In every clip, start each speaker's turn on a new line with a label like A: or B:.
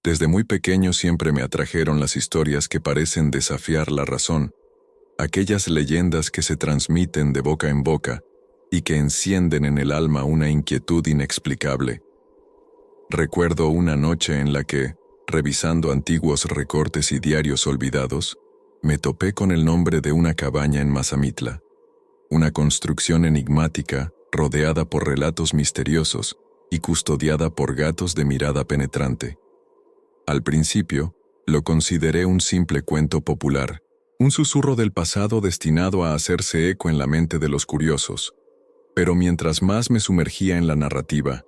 A: Desde muy pequeño siempre me atrajeron las historias que parecen desafiar la razón, aquellas leyendas que se transmiten de boca en boca y que encienden en el alma una inquietud inexplicable. Recuerdo una noche en la que, revisando antiguos recortes y diarios olvidados, me topé con el nombre de una cabaña en Mazamitla, una construcción enigmática rodeada por relatos misteriosos y custodiada por gatos de mirada penetrante. Al principio, lo consideré un simple cuento popular, un susurro del pasado destinado a hacerse eco en la mente de los curiosos. Pero mientras más me sumergía en la narrativa,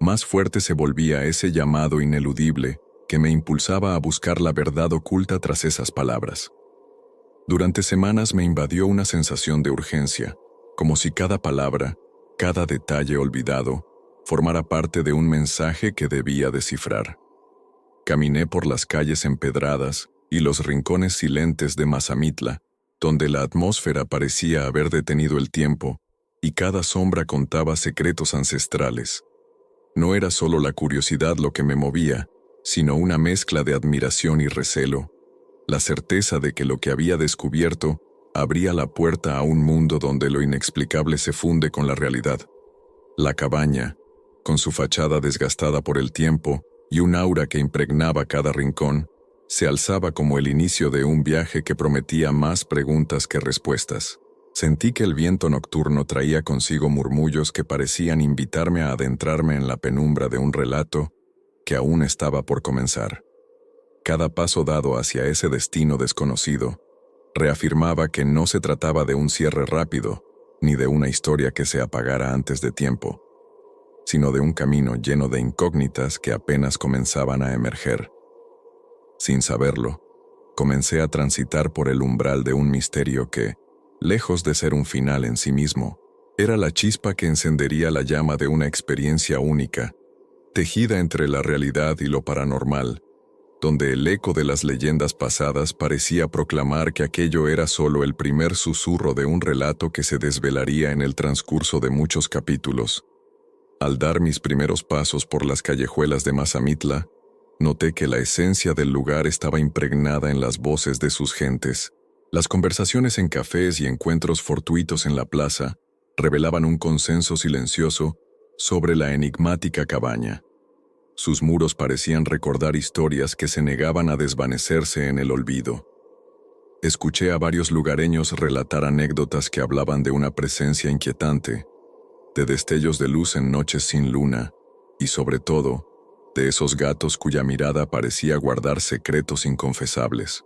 A: más fuerte se volvía ese llamado ineludible que me impulsaba a buscar la verdad oculta tras esas palabras. Durante semanas me invadió una sensación de urgencia, como si cada palabra, cada detalle olvidado, formara parte de un mensaje que debía descifrar. Caminé por las calles empedradas y los rincones silentes de Mazamitla, donde la atmósfera parecía haber detenido el tiempo y cada sombra contaba secretos ancestrales. No era solo la curiosidad lo que me movía, sino una mezcla de admiración y recelo, la certeza de que lo que había descubierto abría la puerta a un mundo donde lo inexplicable se funde con la realidad. La cabaña, con su fachada desgastada por el tiempo y un aura que impregnaba cada rincón, se alzaba como el inicio de un viaje que prometía más preguntas que respuestas. Sentí que el viento nocturno traía consigo murmullos que parecían invitarme a adentrarme en la penumbra de un relato que aún estaba por comenzar. Cada paso dado hacia ese destino desconocido reafirmaba que no se trataba de un cierre rápido, ni de una historia que se apagara antes de tiempo, sino de un camino lleno de incógnitas que apenas comenzaban a emerger. Sin saberlo, comencé a transitar por el umbral de un misterio que, lejos de ser un final en sí mismo, era la chispa que encendería la llama de una experiencia única, tejida entre la realidad y lo paranormal, donde el eco de las leyendas pasadas parecía proclamar que aquello era solo el primer susurro de un relato que se desvelaría en el transcurso de muchos capítulos. Al dar mis primeros pasos por las callejuelas de Mazamitla, noté que la esencia del lugar estaba impregnada en las voces de sus gentes. Las conversaciones en cafés y encuentros fortuitos en la plaza revelaban un consenso silencioso sobre la enigmática cabaña. Sus muros parecían recordar historias que se negaban a desvanecerse en el olvido. Escuché a varios lugareños relatar anécdotas que hablaban de una presencia inquietante, de destellos de luz en noches sin luna, y sobre todo, de esos gatos cuya mirada parecía guardar secretos inconfesables.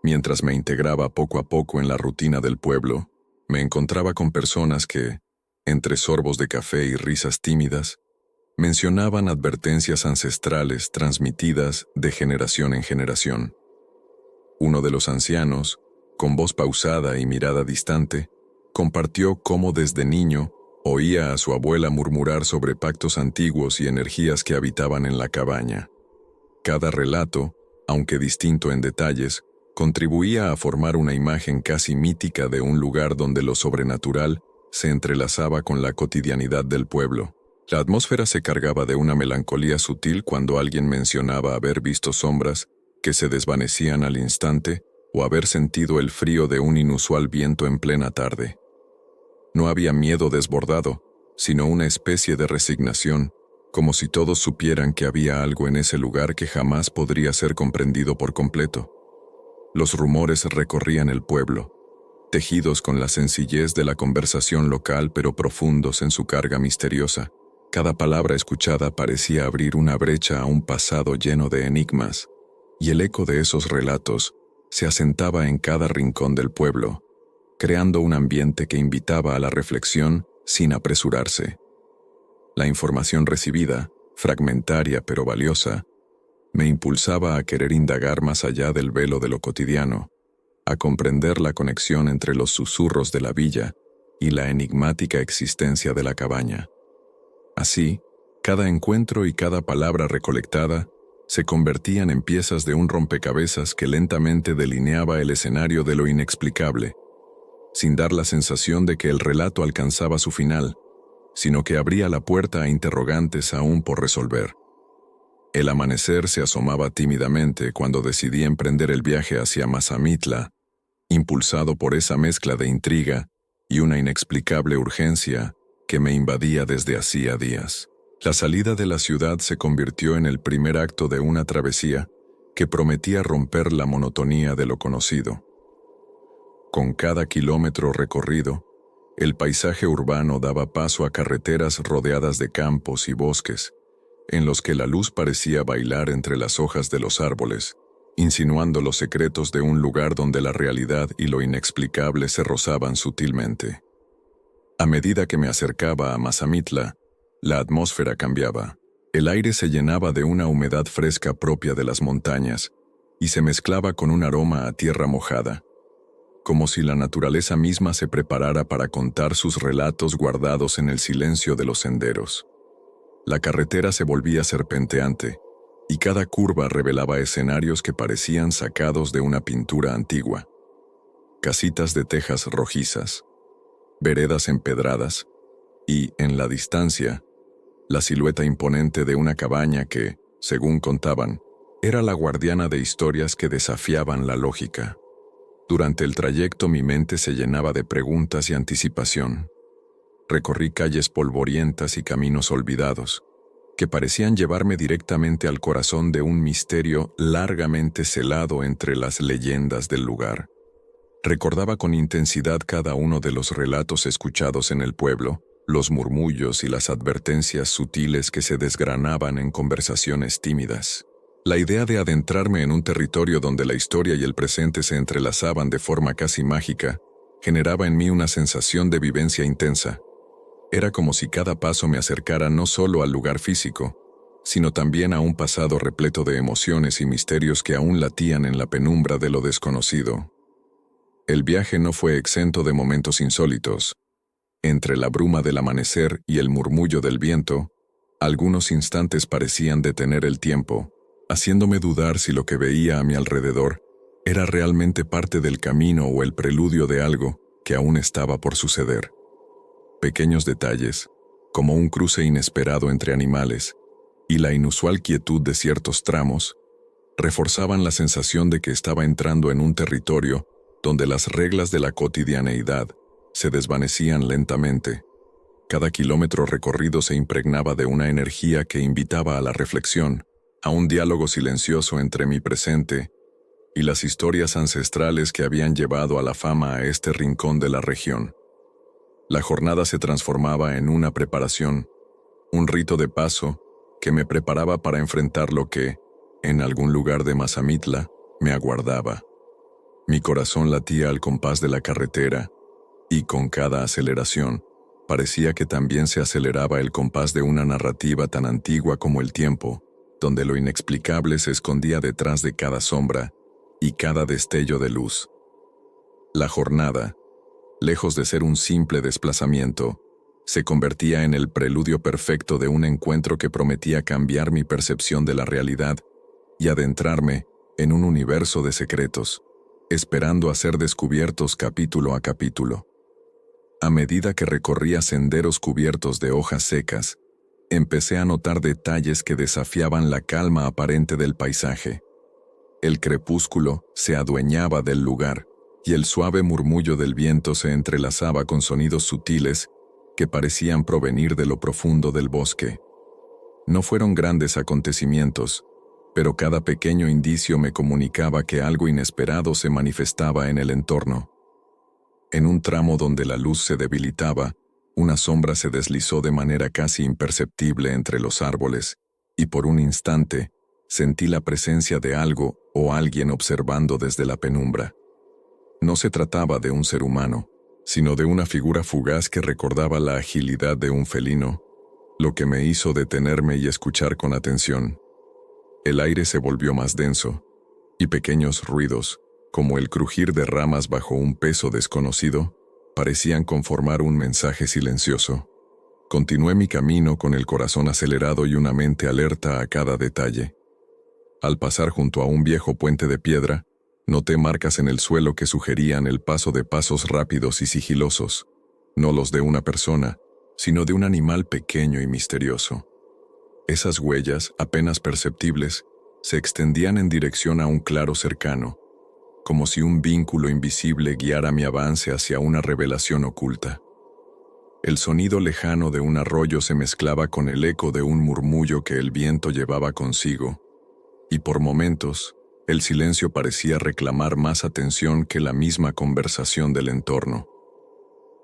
A: Mientras me integraba poco a poco en la rutina del pueblo, me encontraba con personas que, entre sorbos de café y risas tímidas, mencionaban advertencias ancestrales transmitidas de generación en generación. Uno de los ancianos, con voz pausada y mirada distante, compartió cómo desde niño oía a su abuela murmurar sobre pactos antiguos y energías que habitaban en la cabaña. Cada relato, aunque distinto en detalles, contribuía a formar una imagen casi mítica de un lugar donde lo sobrenatural se entrelazaba con la cotidianidad del pueblo. La atmósfera se cargaba de una melancolía sutil cuando alguien mencionaba haber visto sombras que se desvanecían al instante o haber sentido el frío de un inusual viento en plena tarde. No había miedo desbordado, sino una especie de resignación, como si todos supieran que había algo en ese lugar que jamás podría ser comprendido por completo. Los rumores recorrían el pueblo, tejidos con la sencillez de la conversación local pero profundos en su carga misteriosa. Cada palabra escuchada parecía abrir una brecha a un pasado lleno de enigmas, y el eco de esos relatos se asentaba en cada rincón del pueblo, creando un ambiente que invitaba a la reflexión sin apresurarse. La información recibida, fragmentaria pero valiosa, me impulsaba a querer indagar más allá del velo de lo cotidiano, a comprender la conexión entre los susurros de la villa y la enigmática existencia de la cabaña. Así, cada encuentro y cada palabra recolectada se convertían en piezas de un rompecabezas que lentamente delineaba el escenario de lo inexplicable, sin dar la sensación de que el relato alcanzaba su final, sino que abría la puerta a interrogantes aún por resolver. El amanecer se asomaba tímidamente cuando decidí emprender el viaje hacia Mazamitla, impulsado por esa mezcla de intriga y una inexplicable urgencia que me invadía desde hacía días. La salida de la ciudad se convirtió en el primer acto de una travesía que prometía romper la monotonía de lo conocido. Con cada kilómetro recorrido, el paisaje urbano daba paso a carreteras rodeadas de campos y bosques, en los que la luz parecía bailar entre las hojas de los árboles, insinuando los secretos de un lugar donde la realidad y lo inexplicable se rozaban sutilmente. A medida que me acercaba a Mazamitla, la atmósfera cambiaba. El aire se llenaba de una humedad fresca propia de las montañas y se mezclaba con un aroma a tierra mojada, como si la naturaleza misma se preparara para contar sus relatos guardados en el silencio de los senderos. La carretera se volvía serpenteante, y cada curva revelaba escenarios que parecían sacados de una pintura antigua. Casitas de tejas rojizas, veredas empedradas, y, en la distancia, la silueta imponente de una cabaña que, según contaban, era la guardiana de historias que desafiaban la lógica. Durante el trayecto mi mente se llenaba de preguntas y anticipación. Recorrí calles polvorientas y caminos olvidados, que parecían llevarme directamente al corazón de un misterio largamente celado entre las leyendas del lugar. Recordaba con intensidad cada uno de los relatos escuchados en el pueblo, los murmullos y las advertencias sutiles que se desgranaban en conversaciones tímidas. La idea de adentrarme en un territorio donde la historia y el presente se entrelazaban de forma casi mágica generaba en mí una sensación de vivencia intensa. Era como si cada paso me acercara no solo al lugar físico, sino también a un pasado repleto de emociones y misterios que aún latían en la penumbra de lo desconocido. El viaje no fue exento de momentos insólitos. Entre la bruma del amanecer y el murmullo del viento, algunos instantes parecían detener el tiempo, haciéndome dudar si lo que veía a mi alrededor era realmente parte del camino o el preludio de algo que aún estaba por suceder. Pequeños detalles, como un cruce inesperado entre animales y la inusual quietud de ciertos tramos, reforzaban la sensación de que estaba entrando en un territorio donde las reglas de la cotidianeidad se desvanecían lentamente. Cada kilómetro recorrido se impregnaba de una energía que invitaba a la reflexión, a un diálogo silencioso entre mi presente y las historias ancestrales que habían llevado a la fama a este rincón de la región. La jornada se transformaba en una preparación, un rito de paso que me preparaba para enfrentar lo que, en algún lugar de Mazamitla, me aguardaba. Mi corazón latía al compás de la carretera, y con cada aceleración, parecía que también se aceleraba el compás de una narrativa tan antigua como el tiempo, donde lo inexplicable se escondía detrás de cada sombra y cada destello de luz. La jornada, lejos de ser un simple desplazamiento, se convertía en el preludio perfecto de un encuentro que prometía cambiar mi percepción de la realidad y adentrarme en un universo de secretos, esperando a ser descubiertos capítulo a capítulo. A medida que recorría senderos cubiertos de hojas secas, empecé a notar detalles que desafiaban la calma aparente del paisaje. El crepúsculo se adueñaba del lugar, y el suave murmullo del viento se entrelazaba con sonidos sutiles que parecían provenir de lo profundo del bosque. No fueron grandes acontecimientos, pero cada pequeño indicio me comunicaba que algo inesperado se manifestaba en el entorno. En un tramo donde la luz se debilitaba, una sombra se deslizó de manera casi imperceptible entre los árboles, y por un instante sentí la presencia de algo o alguien observando desde la penumbra. No se trataba de un ser humano, sino de una figura fugaz que recordaba la agilidad de un felino, lo que me hizo detenerme y escuchar con atención. El aire se volvió más denso, y pequeños ruidos, como el crujir de ramas bajo un peso desconocido, parecían conformar un mensaje silencioso. Continué mi camino con el corazón acelerado y una mente alerta a cada detalle. Al pasar junto a un viejo puente de piedra, noté marcas en el suelo que sugerían el paso de pasos rápidos y sigilosos, no los de una persona, sino de un animal pequeño y misterioso. Esas huellas, apenas perceptibles, se extendían en dirección a un claro cercano, como si un vínculo invisible guiara mi avance hacia una revelación oculta. El sonido lejano de un arroyo se mezclaba con el eco de un murmullo que el viento llevaba consigo, y por momentos, el silencio parecía reclamar más atención que la misma conversación del entorno.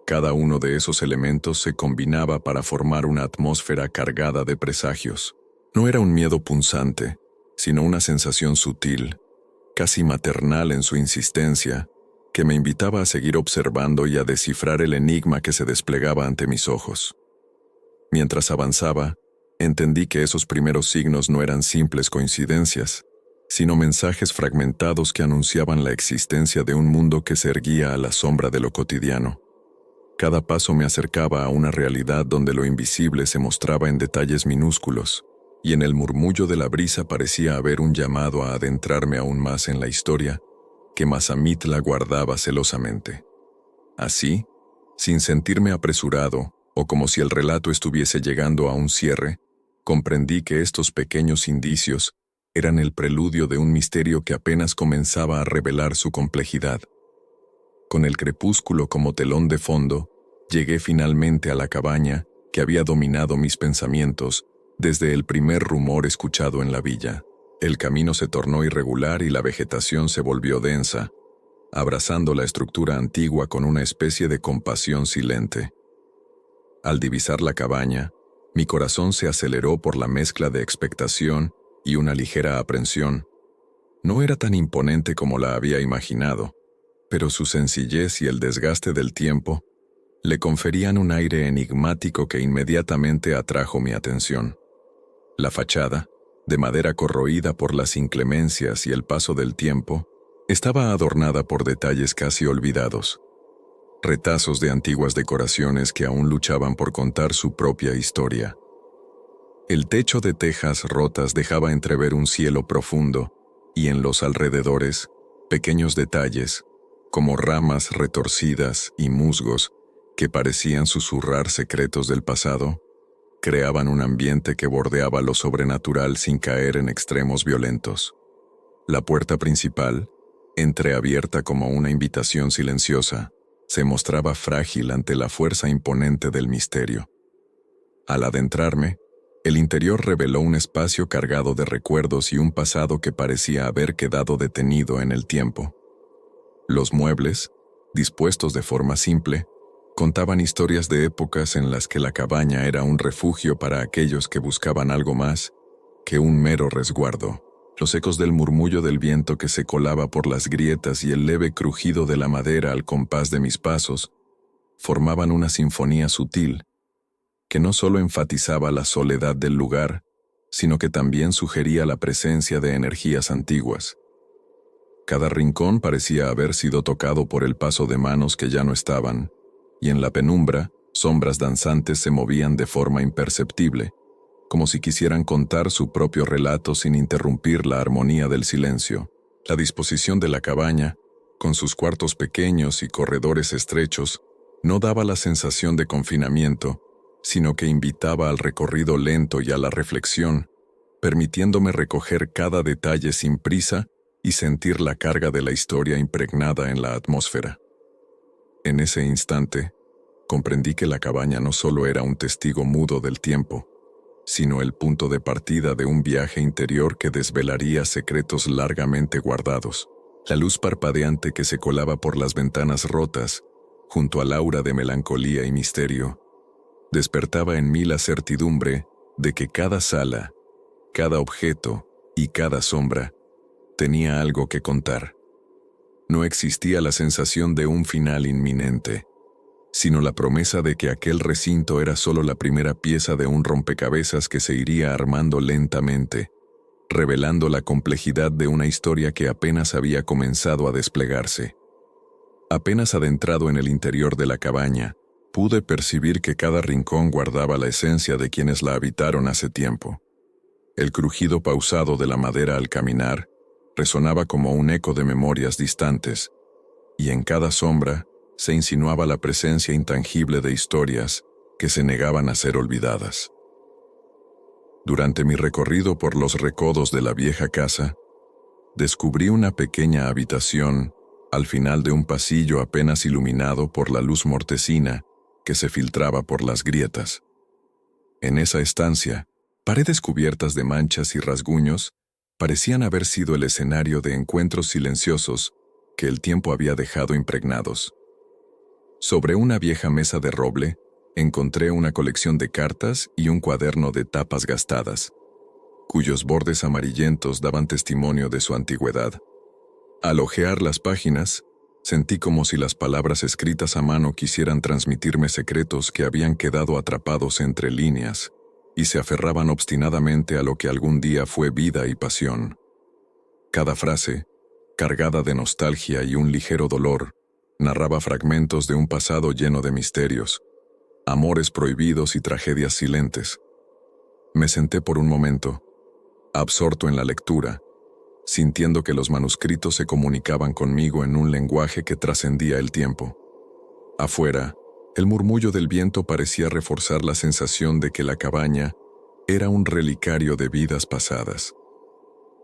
A: Cada uno de esos elementos se combinaba para formar una atmósfera cargada de presagios. No era un miedo punzante, sino una sensación sutil, casi maternal en su insistencia, que me invitaba a seguir observando y a descifrar el enigma que se desplegaba ante mis ojos. Mientras avanzaba, entendí que esos primeros signos no eran simples coincidencias, sino mensajes fragmentados que anunciaban la existencia de un mundo que se erguía a la sombra de lo cotidiano. Cada paso me acercaba a una realidad donde lo invisible se mostraba en detalles minúsculos, y en el murmullo de la brisa parecía haber un llamado a adentrarme aún más en la historia que Masamitla guardaba celosamente. Así, sin sentirme apresurado, o como si el relato estuviese llegando a un cierre, comprendí que estos pequeños indicios eran el preludio de un misterio que apenas comenzaba a revelar su complejidad. Con el crepúsculo como telón de fondo, llegué finalmente a la cabaña que había dominado mis pensamientos desde el primer rumor escuchado en la villa. El camino se tornó irregular y la vegetación se volvió densa, abrazando la estructura antigua con una especie de compasión silente. Al divisar la cabaña, mi corazón se aceleró por la mezcla de expectación y una ligera aprensión. No era tan imponente como la había imaginado, pero su sencillez y el desgaste del tiempo le conferían un aire enigmático que inmediatamente atrajo mi atención. La fachada, de madera corroída por las inclemencias y el paso del tiempo, estaba adornada por detalles casi olvidados, retazos de antiguas decoraciones que aún luchaban por contar su propia historia. El techo de tejas rotas dejaba entrever un cielo profundo, y en los alrededores, pequeños detalles, como ramas retorcidas y musgos que parecían susurrar secretos del pasado, creaban un ambiente que bordeaba lo sobrenatural sin caer en extremos violentos. La puerta principal, entreabierta como una invitación silenciosa, se mostraba frágil ante la fuerza imponente del misterio. Al adentrarme, el interior reveló un espacio cargado de recuerdos y un pasado que parecía haber quedado detenido en el tiempo. Los muebles, dispuestos de forma simple, contaban historias de épocas en las que la cabaña era un refugio para aquellos que buscaban algo más que un mero resguardo. Los ecos del murmullo del viento que se colaba por las grietas y el leve crujido de la madera al compás de mis pasos formaban una sinfonía sutil que no solo enfatizaba la soledad del lugar, sino que también sugería la presencia de energías antiguas. Cada rincón parecía haber sido tocado por el paso de manos que ya no estaban, y en la penumbra, sombras danzantes se movían de forma imperceptible, como si quisieran contar su propio relato sin interrumpir la armonía del silencio. La disposición de la cabaña, con sus cuartos pequeños y corredores estrechos, no daba la sensación de confinamiento, sino que invitaba al recorrido lento y a la reflexión, permitiéndome recoger cada detalle sin prisa y sentir la carga de la historia impregnada en la atmósfera. En ese instante, comprendí que la cabaña no solo era un testigo mudo del tiempo, sino el punto de partida de un viaje interior que desvelaría secretos largamente guardados. La luz parpadeante que se colaba por las ventanas rotas, junto al aura de melancolía y misterio, despertaba en mí la certidumbre de que cada sala, cada objeto y cada sombra tenía algo que contar. No existía la sensación de un final inminente, sino la promesa de que aquel recinto era solo la primera pieza de un rompecabezas que se iría armando lentamente, revelando la complejidad de una historia que apenas había comenzado a desplegarse. Apenas adentrado en el interior de la cabaña, pude percibir que cada rincón guardaba la esencia de quienes la habitaron hace tiempo. El crujido pausado de la madera al caminar resonaba como un eco de memorias distantes, y en cada sombra se insinuaba la presencia intangible de historias que se negaban a ser olvidadas. Durante mi recorrido por los recodos de la vieja casa, descubrí una pequeña habitación al final de un pasillo apenas iluminado por la luz mortecina que se filtraba por las grietas. En esa estancia, paredes cubiertas de manchas y rasguños parecían haber sido el escenario de encuentros silenciosos que el tiempo había dejado impregnados. Sobre una vieja mesa de roble, encontré una colección de cartas y un cuaderno de tapas gastadas, cuyos bordes amarillentos daban testimonio de su antigüedad. Al hojear las páginas, sentí como si las palabras escritas a mano quisieran transmitirme secretos que habían quedado atrapados entre líneas y se aferraban obstinadamente a lo que algún día fue vida y pasión. Cada frase, cargada de nostalgia y un ligero dolor, narraba fragmentos de un pasado lleno de misterios, amores prohibidos y tragedias silentes. Me senté por un momento, absorto en la lectura, sintiendo que los manuscritos se comunicaban conmigo en un lenguaje que trascendía el tiempo. Afuera, el murmullo del viento parecía reforzar la sensación de que la cabaña era un relicario de vidas pasadas.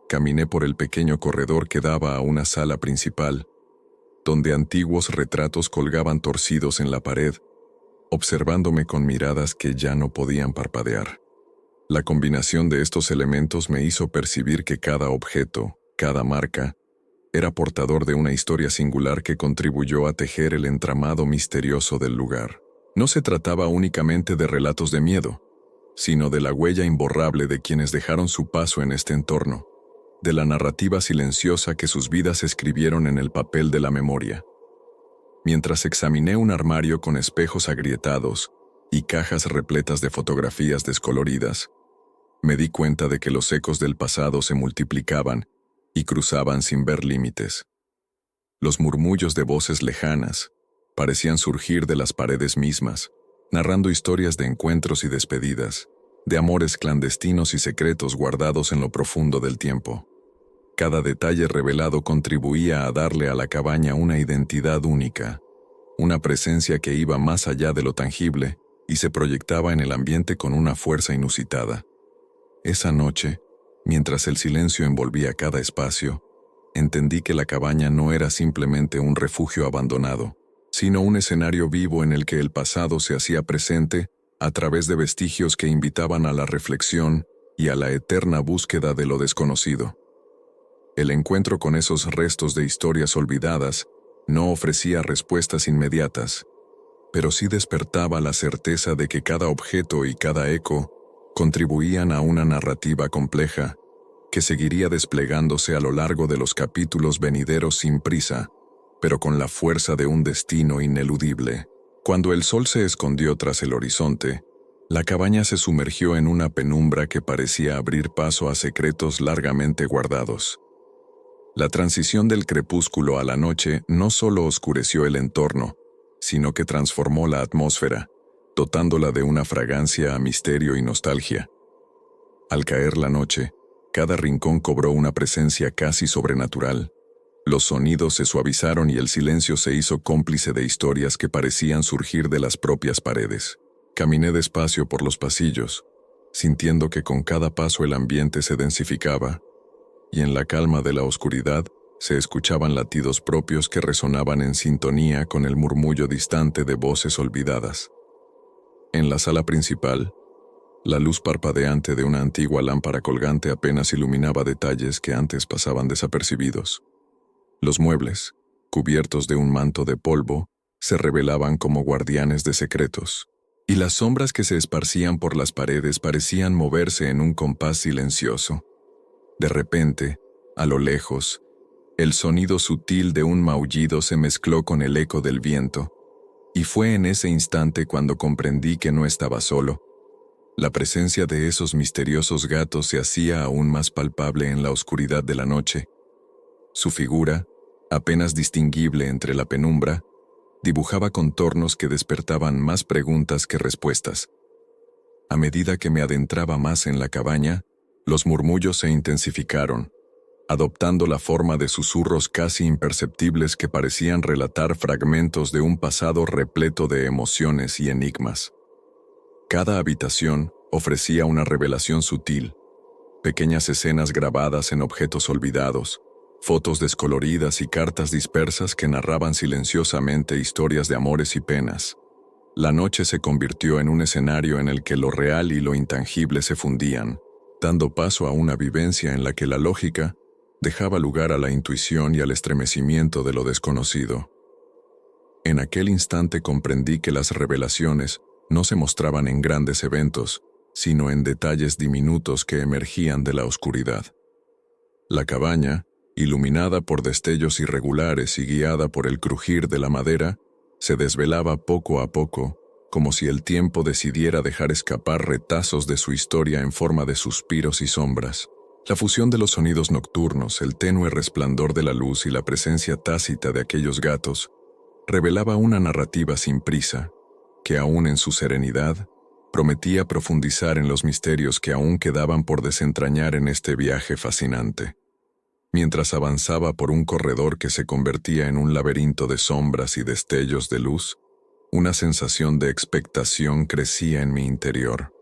A: Caminé por el pequeño corredor que daba a una sala principal, donde antiguos retratos colgaban torcidos en la pared, observándome con miradas que ya no podían parpadear. La combinación de estos elementos me hizo percibir que cada objeto, cada marca, era portador de una historia singular que contribuyó a tejer el entramado misterioso del lugar. No se trataba únicamente de relatos de miedo, sino de la huella imborrable de quienes dejaron su paso en este entorno, de la narrativa silenciosa que sus vidas escribieron en el papel de la memoria. Mientras examiné un armario con espejos agrietados y cajas repletas de fotografías descoloridas, me di cuenta de que los ecos del pasado se multiplicaban y cruzaban sin ver límites. Los murmullos de voces lejanas parecían surgir de las paredes mismas, narrando historias de encuentros y despedidas, de amores clandestinos y secretos guardados en lo profundo del tiempo. Cada detalle revelado contribuía a darle a la cabaña una identidad única, una presencia que iba más allá de lo tangible y se proyectaba en el ambiente con una fuerza inusitada. Esa noche, mientras el silencio envolvía cada espacio, entendí que la cabaña no era simplemente un refugio abandonado, sino un escenario vivo en el que el pasado se hacía presente a través de vestigios que invitaban a la reflexión y a la eterna búsqueda de lo desconocido. El encuentro con esos restos de historias olvidadas no ofrecía respuestas inmediatas, pero sí despertaba la certeza de que cada objeto y cada eco contribuían a una narrativa compleja que seguiría desplegándose a lo largo de los capítulos venideros sin prisa, pero con la fuerza de un destino ineludible. Cuando el sol se escondió tras el horizonte, la cabaña se sumergió en una penumbra que parecía abrir paso a secretos largamente guardados. La transición del crepúsculo a la noche no solo oscureció el entorno, sino que transformó la atmósfera, dotándola de una fragancia a misterio y nostalgia. Al caer la noche, cada rincón cobró una presencia casi sobrenatural. Los sonidos se suavizaron y el silencio se hizo cómplice de historias que parecían surgir de las propias paredes. Caminé despacio por los pasillos, sintiendo que con cada paso el ambiente se densificaba, y en la calma de la oscuridad se escuchaban latidos propios que resonaban en sintonía con el murmullo distante de voces olvidadas. En la sala principal, la luz parpadeante de una antigua lámpara colgante apenas iluminaba detalles que antes pasaban desapercibidos. Los muebles, cubiertos de un manto de polvo, se revelaban como guardianes de secretos, y las sombras que se esparcían por las paredes parecían moverse en un compás silencioso. De repente, a lo lejos, el sonido sutil de un maullido se mezcló con el eco del viento, y fue en ese instante cuando comprendí que no estaba solo. La presencia de esos misteriosos gatos se hacía aún más palpable en la oscuridad de la noche. Su figura, apenas distinguible entre la penumbra, dibujaba contornos que despertaban más preguntas que respuestas. A medida que me adentraba más en la cabaña, los murmullos se intensificaron, adoptando la forma de susurros casi imperceptibles que parecían relatar fragmentos de un pasado repleto de emociones y enigmas. Cada habitación, ofrecía una revelación sutil, pequeñas escenas grabadas en objetos olvidados, fotos descoloridas y cartas dispersas que narraban silenciosamente historias de amores y penas. La noche se convirtió en un escenario en el que lo real y lo intangible se fundían, dando paso a una vivencia en la que la lógica dejaba lugar a la intuición y al estremecimiento de lo desconocido. En aquel instante comprendí que las revelaciones no se mostraban en grandes eventos, sino en detalles diminutos que emergían de la oscuridad. La cabaña, iluminada por destellos irregulares y guiada por el crujir de la madera, se desvelaba poco a poco, como si el tiempo decidiera dejar escapar retazos de su historia en forma de suspiros y sombras. La fusión de los sonidos nocturnos, el tenue resplandor de la luz y la presencia tácita de aquellos gatos revelaba una narrativa sin prisa, que aún en su serenidad prometía profundizar en los misterios que aún quedaban por desentrañar en este viaje fascinante. Mientras avanzaba por un corredor que se convertía en un laberinto de sombras y destellos de luz, una sensación de expectación crecía en mi interior.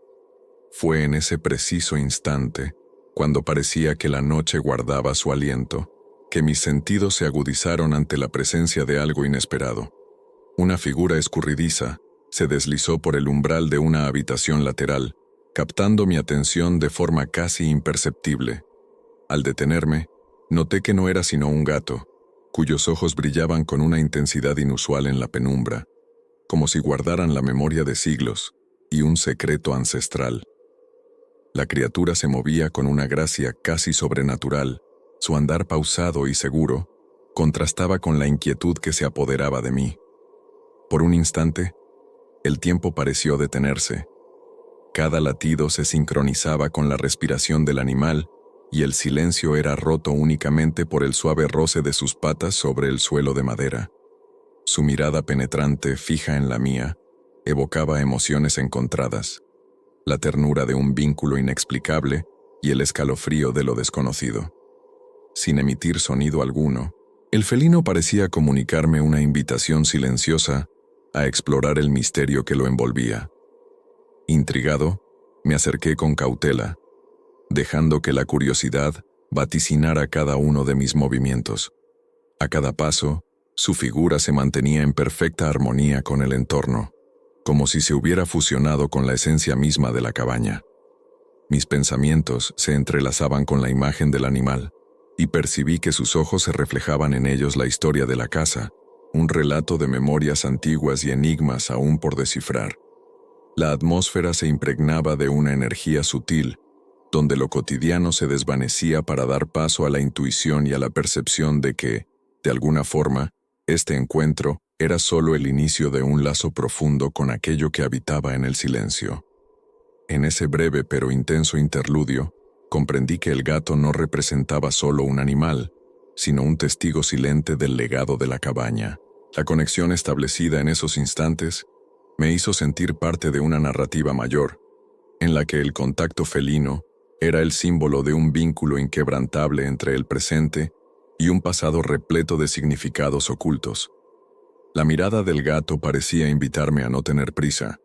A: Fue en ese preciso instante, cuando parecía que la noche guardaba su aliento, que mis sentidos se agudizaron ante la presencia de algo inesperado. Una figura escurridiza se deslizó por el umbral de una habitación lateral, captando mi atención de forma casi imperceptible. Al detenerme, noté que no era sino un gato, cuyos ojos brillaban con una intensidad inusual en la penumbra, como si guardaran la memoria de siglos y un secreto ancestral. La criatura se movía con una gracia casi sobrenatural. Su andar pausado y seguro contrastaba con la inquietud que se apoderaba de mí. Por un instante, el tiempo pareció detenerse. Cada latido se sincronizaba con la respiración del animal y el silencio era roto únicamente por el suave roce de sus patas sobre el suelo de madera. Su mirada penetrante, fija en la mía, evocaba emociones encontradas, la ternura de un vínculo inexplicable y el escalofrío de lo desconocido. Sin emitir sonido alguno, el felino parecía comunicarme una invitación silenciosa a explorar el misterio que lo envolvía. Intrigado, me acerqué con cautela, dejando que la curiosidad vaticinara cada uno de mis movimientos. A cada paso, su figura se mantenía en perfecta armonía con el entorno, como si se hubiera fusionado con la esencia misma de la cabaña. Mis pensamientos se entrelazaban con la imagen del animal, y percibí que sus ojos se reflejaban en ellos la historia de la casa, un relato de memorias antiguas y enigmas aún por descifrar. La atmósfera se impregnaba de una energía sutil, donde lo cotidiano se desvanecía para dar paso a la intuición y a la percepción de que, de alguna forma, este encuentro era solo el inicio de un lazo profundo con aquello que habitaba en el silencio. En ese breve pero intenso interludio, comprendí que el gato no representaba solo un animal, sino un testigo silente del legado de la cabaña. La conexión establecida en esos instantes me hizo sentir parte de una narrativa mayor, en la que el contacto felino era el símbolo de un vínculo inquebrantable entre el presente y un pasado repleto de significados ocultos. La mirada del gato parecía invitarme a no tener prisa,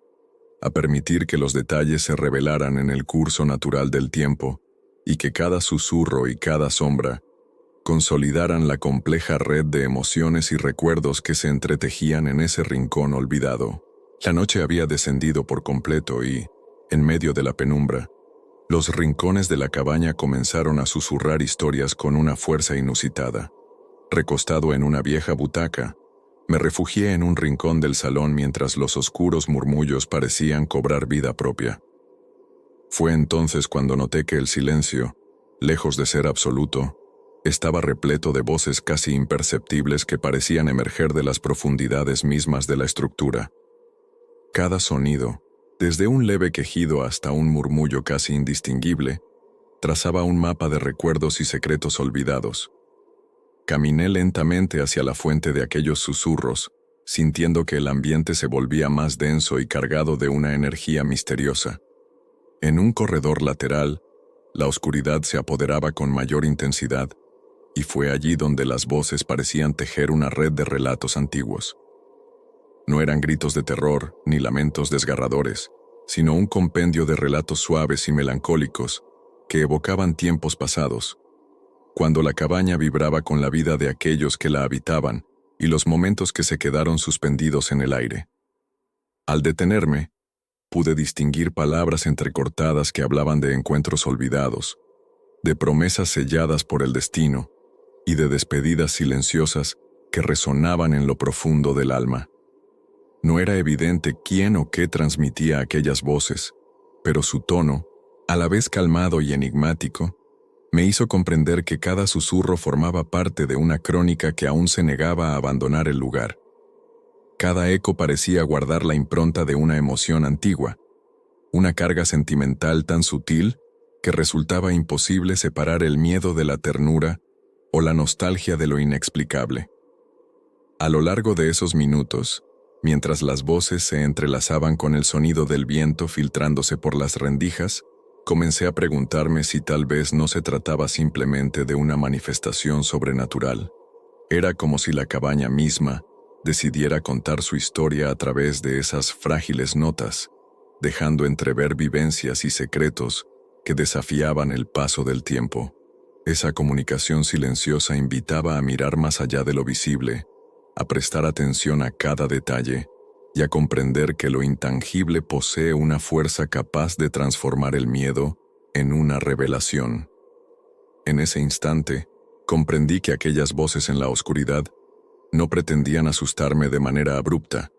A: a permitir que los detalles se revelaran en el curso natural del tiempo y que cada susurro y cada sombra consolidaran la compleja red de emociones y recuerdos que se entretejían en ese rincón olvidado. La noche había descendido por completo y, en medio de la penumbra, los rincones de la cabaña comenzaron a susurrar historias con una fuerza inusitada. Recostado en una vieja butaca, me refugié en un rincón del salón mientras los oscuros murmullos parecían cobrar vida propia. Fue entonces cuando noté que el silencio, lejos de ser absoluto, estaba repleto de voces casi imperceptibles que parecían emerger de las profundidades mismas de la estructura. Cada sonido, desde un leve quejido hasta un murmullo casi indistinguible, trazaba un mapa de recuerdos y secretos olvidados. Caminé lentamente hacia la fuente de aquellos susurros, sintiendo que el ambiente se volvía más denso y cargado de una energía misteriosa. En un corredor lateral, la oscuridad se apoderaba con mayor intensidad, y fue allí donde las voces parecían tejer una red de relatos antiguos. No eran gritos de terror ni lamentos desgarradores, sino un compendio de relatos suaves y melancólicos que evocaban tiempos pasados, cuando la cabaña vibraba con la vida de aquellos que la habitaban y los momentos que se quedaron suspendidos en el aire. Al detenerme, pude distinguir palabras entrecortadas que hablaban de encuentros olvidados, de promesas selladas por el destino y de despedidas silenciosas que resonaban en lo profundo del alma. No era evidente quién o qué transmitía aquellas voces, pero su tono, a la vez calmado y enigmático, me hizo comprender que cada susurro formaba parte de una crónica que aún se negaba a abandonar el lugar. Cada eco parecía guardar la impronta de una emoción antigua, una carga sentimental tan sutil que resultaba imposible separar el miedo de la ternura o la nostalgia de lo inexplicable. A lo largo de esos minutos, mientras las voces se entrelazaban con el sonido del viento filtrándose por las rendijas, comencé a preguntarme si tal vez no se trataba simplemente de una manifestación sobrenatural. Era como si la cabaña misma decidiera contar su historia a través de esas frágiles notas, dejando entrever vivencias y secretos que desafiaban el paso del tiempo. Esa comunicación silenciosa invitaba a mirar más allá de lo visible, a prestar atención a cada detalle y a comprender que lo intangible posee una fuerza capaz de transformar el miedo en una revelación. En ese instante, comprendí que aquellas voces en la oscuridad no pretendían asustarme de manera abrupta,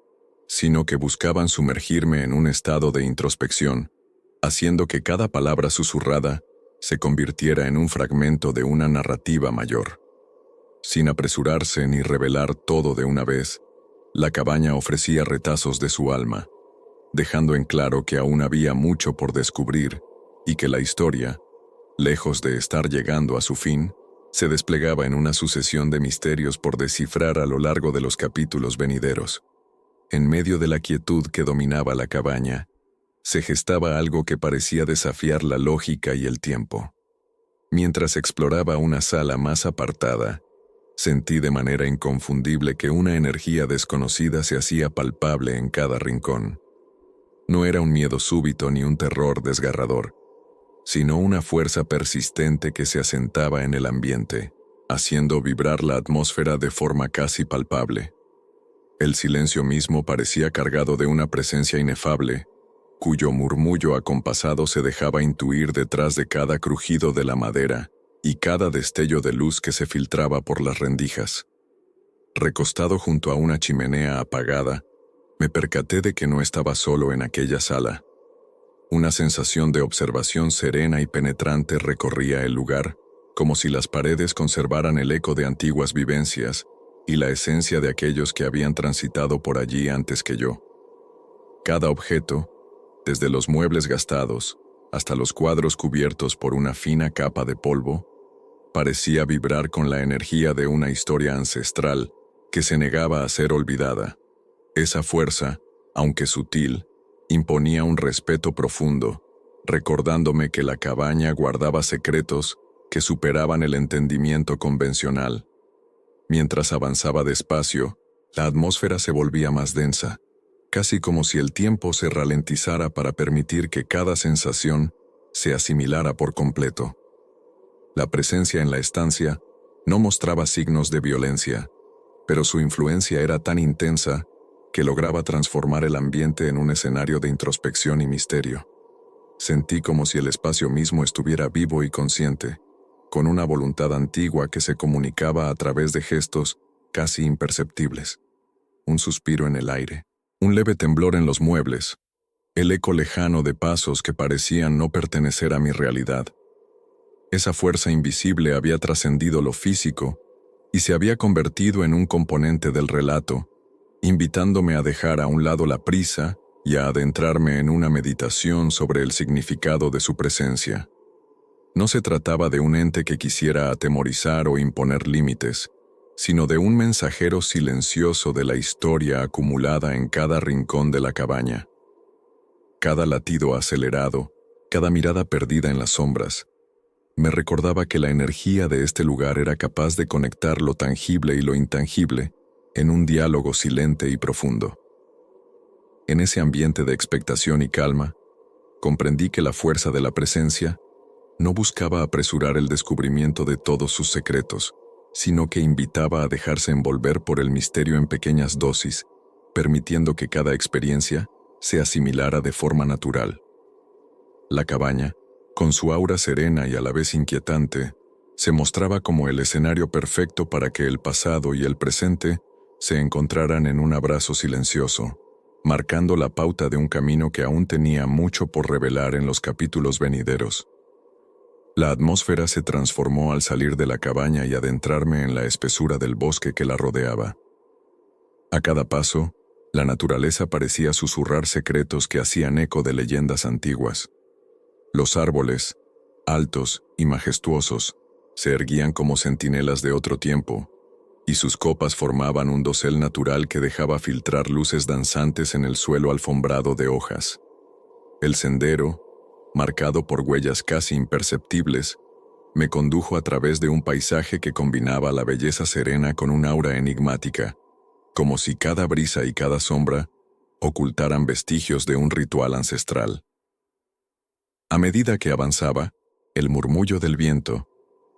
A: sino que buscaban sumergirme en un estado de introspección, haciendo que cada palabra susurrada se convirtiera en un fragmento de una narrativa mayor. Sin apresurarse ni revelar todo de una vez, la cabaña ofrecía retazos de su alma, dejando en claro que aún había mucho por descubrir y que la historia, lejos de estar llegando a su fin, se desplegaba en una sucesión de misterios por descifrar a lo largo de los capítulos venideros. En medio de la quietud que dominaba la cabaña, se gestaba algo que parecía desafiar la lógica y el tiempo. Mientras exploraba una sala más apartada, sentí de manera inconfundible que una energía desconocida se hacía palpable en cada rincón. No era un miedo súbito ni un terror desgarrador, sino una fuerza persistente que se asentaba en el ambiente, haciendo vibrar la atmósfera de forma casi palpable. El silencio mismo parecía cargado de una presencia inefable, cuyo murmullo acompasado se dejaba intuir detrás de cada crujido de la madera y cada destello de luz que se filtraba por las rendijas. Recostado junto a una chimenea apagada, me percaté de que no estaba solo en aquella sala. Una sensación de observación serena y penetrante recorría el lugar, como si las paredes conservaran el eco de antiguas vivencias y la esencia de aquellos que habían transitado por allí antes que yo. Cada objeto, desde los muebles gastados hasta los cuadros cubiertos por una fina capa de polvo, parecía vibrar con la energía de una historia ancestral que se negaba a ser olvidada. Esa fuerza, aunque sutil, imponía un respeto profundo, recordándome que la cabaña guardaba secretos que superaban el entendimiento convencional. Mientras avanzaba despacio, la atmósfera se volvía más densa, casi como si el tiempo se ralentizara para permitir que cada sensación se asimilara por completo. La presencia en la estancia no mostraba signos de violencia, pero su influencia era tan intensa que lograba transformar el ambiente en un escenario de introspección y misterio. Sentí como si el espacio mismo estuviera vivo y consciente, con una voluntad antigua que se comunicaba a través de gestos casi imperceptibles. Un suspiro en el aire, un leve temblor en los muebles, el eco lejano de pasos que parecían no pertenecer a mi realidad. Esa fuerza invisible había trascendido lo físico y se había convertido en un componente del relato, invitándome a dejar a un lado la prisa y a adentrarme en una meditación sobre el significado de su presencia. No se trataba de un ente que quisiera atemorizar o imponer límites, sino de un mensajero silencioso de la historia acumulada en cada rincón de la cabaña. Cada latido acelerado, cada mirada perdida en las sombras, me recordaba que la energía de este lugar era capaz de conectar lo tangible y lo intangible en un diálogo silente y profundo. En ese ambiente de expectación y calma, comprendí que la fuerza de la presencia no buscaba apresurar el descubrimiento de todos sus secretos, sino que invitaba a dejarse envolver por el misterio en pequeñas dosis, permitiendo que cada experiencia se asimilara de forma natural. La cabaña, con su aura serena y a la vez inquietante, se mostraba como el escenario perfecto para que el pasado y el presente se encontraran en un abrazo silencioso, marcando la pauta de un camino que aún tenía mucho por revelar en los capítulos venideros. La atmósfera se transformó al salir de la cabaña y adentrarme en la espesura del bosque que la rodeaba. A cada paso, la naturaleza parecía susurrar secretos que hacían eco de leyendas antiguas. Los árboles, altos y majestuosos, se erguían como centinelas de otro tiempo, y sus copas formaban un dosel natural que dejaba filtrar luces danzantes en el suelo alfombrado de hojas. El sendero, marcado por huellas casi imperceptibles, me condujo a través de un paisaje que combinaba la belleza serena con un aura enigmática, como si cada brisa y cada sombra ocultaran vestigios de un ritual ancestral. A medida que avanzaba, el murmullo del viento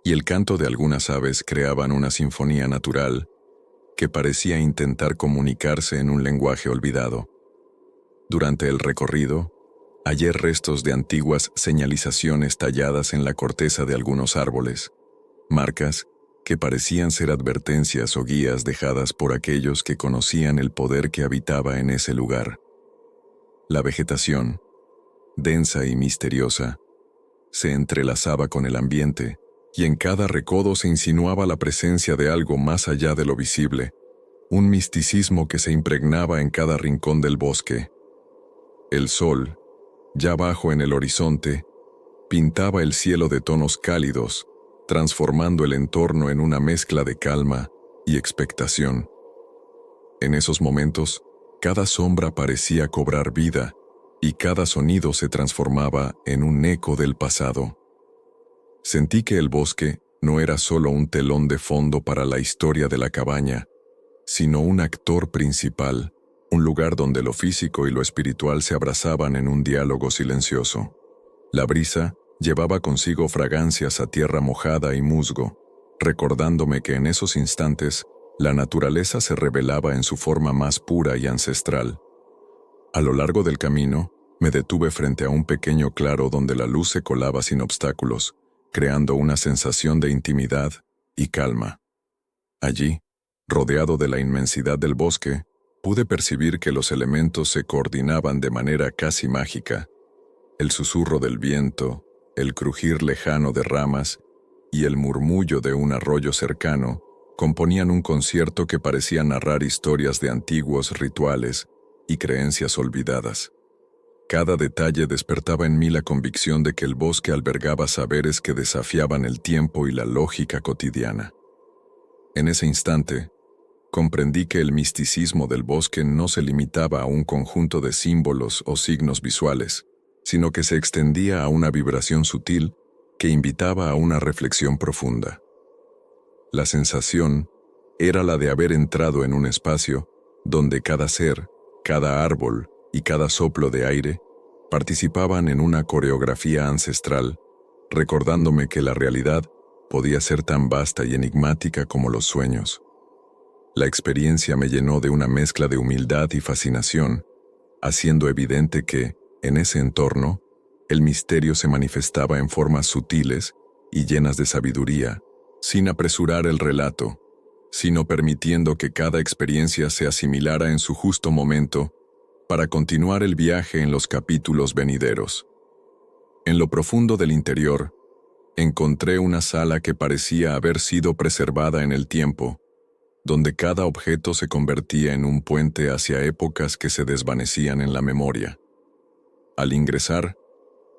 A: y el canto de algunas aves creaban una sinfonía natural que parecía intentar comunicarse en un lenguaje olvidado. Durante el recorrido, hallé restos de antiguas señalizaciones talladas en la corteza de algunos árboles, marcas que parecían ser advertencias o guías dejadas por aquellos que conocían el poder que habitaba en ese lugar. La vegetación, densa y misteriosa, se entrelazaba con el ambiente, y en cada recodo se insinuaba la presencia de algo más allá de lo visible, un misticismo que se impregnaba en cada rincón del bosque. El sol, ya bajo en el horizonte, pintaba el cielo de tonos cálidos, transformando el entorno en una mezcla de calma y expectación. En esos momentos, cada sombra parecía cobrar vida, y cada sonido se transformaba en un eco del pasado. Sentí que el bosque no era solo un telón de fondo para la historia de la cabaña, sino un actor principal, un lugar donde lo físico y lo espiritual se abrazaban en un diálogo silencioso. La brisa llevaba consigo fragancias a tierra mojada y musgo, recordándome que en esos instantes la naturaleza se revelaba en su forma más pura y ancestral. A lo largo del camino, me detuve frente a un pequeño claro donde la luz se colaba sin obstáculos, creando una sensación de intimidad y calma. Allí, rodeado de la inmensidad del bosque, pude percibir que los elementos se coordinaban de manera casi mágica. El susurro del viento, el crujir lejano de ramas y el murmullo de un arroyo cercano componían un concierto que parecía narrar historias de antiguos rituales y creencias olvidadas. Cada detalle despertaba en mí la convicción de que el bosque albergaba saberes que desafiaban el tiempo y la lógica cotidiana. En ese instante, comprendí que el misticismo del bosque no se limitaba a un conjunto de símbolos o signos visuales, sino que se extendía a una vibración sutil que invitaba a una reflexión profunda. La sensación era la de haber entrado en un espacio donde cada ser, cada árbol y cada soplo de aire participaban en una coreografía ancestral, recordándome que la realidad podía ser tan vasta y enigmática como los sueños. La experiencia me llenó de una mezcla de humildad y fascinación, haciendo evidente que, en ese entorno, el misterio se manifestaba en formas sutiles y llenas de sabiduría, sin apresurar el relato, sino permitiendo que cada experiencia se asimilara en su justo momento para continuar el viaje en los capítulos venideros. En lo profundo del interior, encontré una sala que parecía haber sido preservada en el tiempo, donde cada objeto se convertía en un puente hacia épocas que se desvanecían en la memoria. Al ingresar,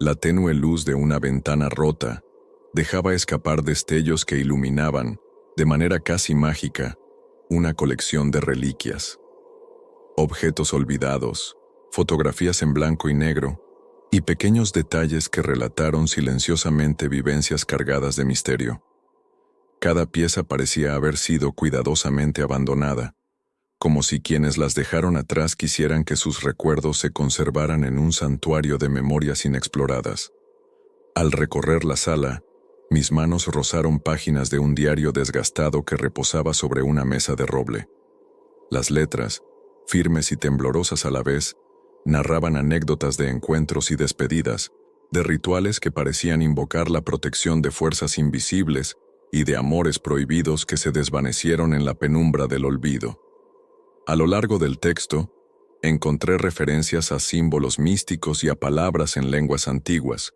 A: la tenue luz de una ventana rota dejaba escapar destellos que iluminaban, de manera casi mágica, una colección de reliquias. Objetos olvidados, fotografías en blanco y negro, y pequeños detalles que relataron silenciosamente vivencias cargadas de misterio. Cada pieza parecía haber sido cuidadosamente abandonada, como si quienes las dejaron atrás quisieran que sus recuerdos se conservaran en un santuario de memorias inexploradas. Al recorrer la sala, mis manos rozaron páginas de un diario desgastado que reposaba sobre una mesa de roble. Las letras, firmes y temblorosas a la vez, narraban anécdotas de encuentros y despedidas, de rituales que parecían invocar la protección de fuerzas invisibles y de amores prohibidos que se desvanecieron en la penumbra del olvido. A lo largo del texto, encontré referencias a símbolos místicos y a palabras en lenguas antiguas,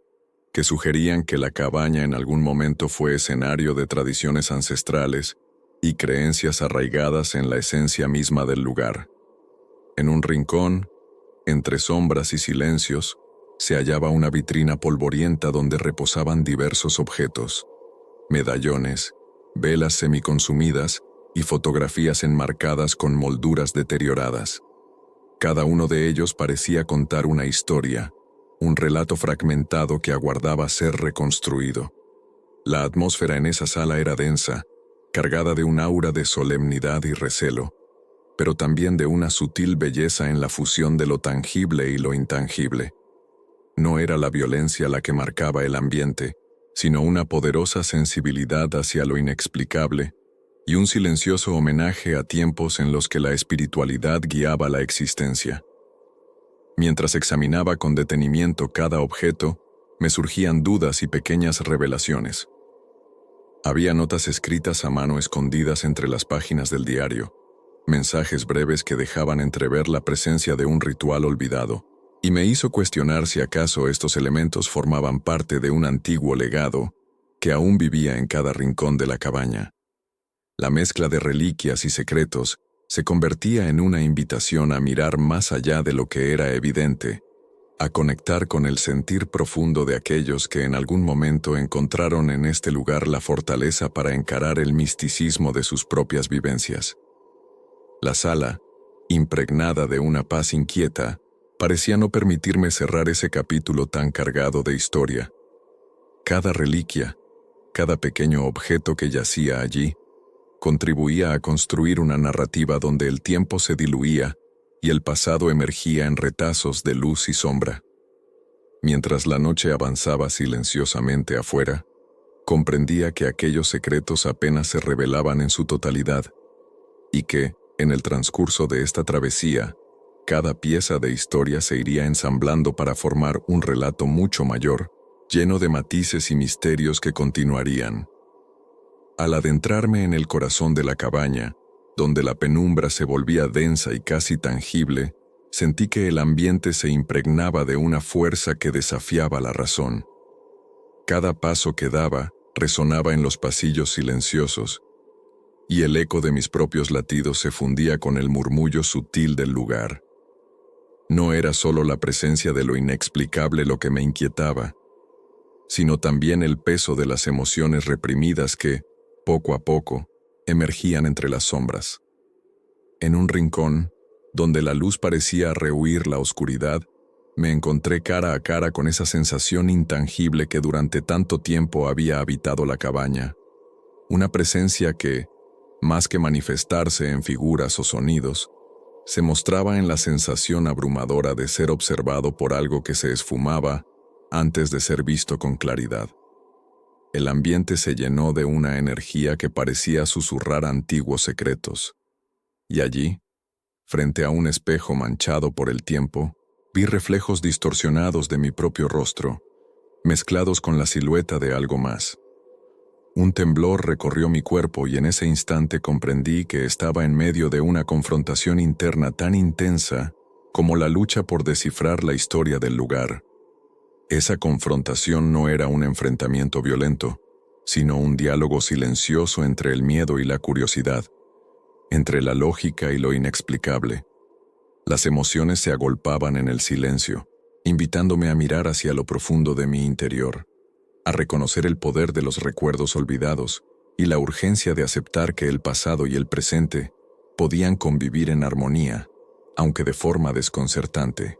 A: que sugerían que la cabaña en algún momento fue escenario de tradiciones ancestrales y creencias arraigadas en la esencia misma del lugar. En un rincón, entre sombras y silencios, se hallaba una vitrina polvorienta donde reposaban diversos objetos: medallones, velas semiconsumidas y fotografías enmarcadas con molduras deterioradas. Cada uno de ellos parecía contar una historia, un relato fragmentado que aguardaba ser reconstruido. La atmósfera en esa sala era densa, cargada de un aura de solemnidad y recelo, pero también de una sutil belleza en la fusión de lo tangible y lo intangible. No era la violencia la que marcaba el ambiente, sino una poderosa sensibilidad hacia lo inexplicable y un silencioso homenaje a tiempos en los que la espiritualidad guiaba la existencia. Mientras examinaba con detenimiento cada objeto, me surgían dudas y pequeñas revelaciones. Había notas escritas a mano escondidas entre las páginas del diario, mensajes breves que dejaban entrever la presencia de un ritual olvidado, y me hizo cuestionar si acaso estos elementos formaban parte de un antiguo legado que aún vivía en cada rincón de la cabaña. La mezcla de reliquias y secretos se convertía en una invitación a mirar más allá de lo que era evidente, a conectar con el sentir profundo de aquellos que en algún momento encontraron en este lugar la fortaleza para encarar el misticismo de sus propias vivencias. La sala, impregnada de una paz inquieta, parecía no permitirme cerrar ese capítulo tan cargado de historia. Cada reliquia, cada pequeño objeto que yacía allí, contribuía a construir una narrativa donde el tiempo se diluía y el pasado emergía en retazos de luz y sombra. Mientras la noche avanzaba silenciosamente afuera, comprendía que aquellos secretos apenas se revelaban en su totalidad, y que, en el transcurso de esta travesía, cada pieza de historia se iría ensamblando para formar un relato mucho mayor, lleno de matices y misterios que continuarían. Al adentrarme en el corazón de la cabaña, donde la penumbra se volvía densa y casi tangible, sentí que el ambiente se impregnaba de una fuerza que desafiaba la razón. Cada paso que daba resonaba en los pasillos silenciosos, y el eco de mis propios latidos se fundía con el murmullo sutil del lugar. No era solo la presencia de lo inexplicable lo que me inquietaba, sino también el peso de las emociones reprimidas que, poco a poco, emergían entre las sombras. En un rincón, donde la luz parecía rehuir la oscuridad, me encontré cara a cara con esa sensación intangible que durante tanto tiempo había habitado la cabaña. Una presencia que, más que manifestarse en figuras o sonidos, se mostraba en la sensación abrumadora de ser observado por algo que se esfumaba antes de ser visto con claridad. El ambiente se llenó de una energía que parecía susurrar antiguos secretos. Y allí, frente a un espejo manchado por el tiempo, vi reflejos distorsionados de mi propio rostro, mezclados con la silueta de algo más. Un temblor recorrió mi cuerpo y en ese instante comprendí que estaba en medio de una confrontación interna tan intensa como la lucha por descifrar la historia del lugar. Esa confrontación no era un enfrentamiento violento, sino un diálogo silencioso entre el miedo y la curiosidad, entre la lógica y lo inexplicable. Las emociones se agolpaban en el silencio, invitándome a mirar hacia lo profundo de mi interior, a reconocer el poder de los recuerdos olvidados y la urgencia de aceptar que el pasado y el presente podían convivir en armonía, aunque de forma desconcertante.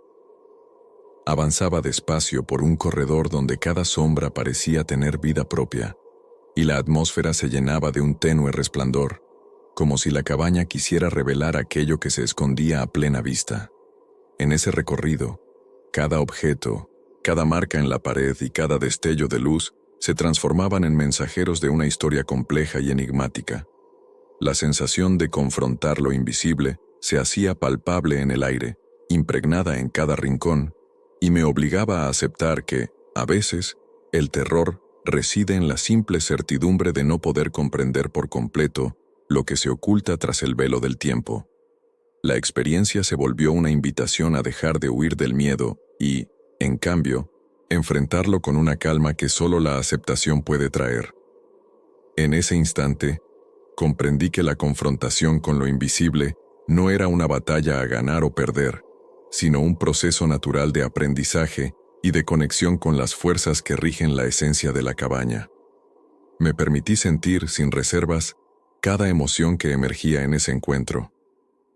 A: Avanzaba despacio por un corredor donde cada sombra parecía tener vida propia, y la atmósfera se llenaba de un tenue resplandor, como si la cabaña quisiera revelar aquello que se escondía a plena vista. En ese recorrido, cada objeto, cada marca en la pared y cada destello de luz se transformaban en mensajeros de una historia compleja y enigmática. La sensación de confrontar lo invisible se hacía palpable en el aire, impregnada en cada rincón, y me obligaba a aceptar que, a veces, el terror reside en la simple certidumbre de no poder comprender por completo lo que se oculta tras el velo del tiempo. La experiencia se volvió una invitación a dejar de huir del miedo y, en cambio, enfrentarlo con una calma que solo la aceptación puede traer. En ese instante, comprendí que la confrontación con lo invisible no era una batalla a ganar o perder, sino un proceso natural de aprendizaje y de conexión con las fuerzas que rigen la esencia de la cabaña. Me permití sentir, sin reservas, cada emoción que emergía en ese encuentro.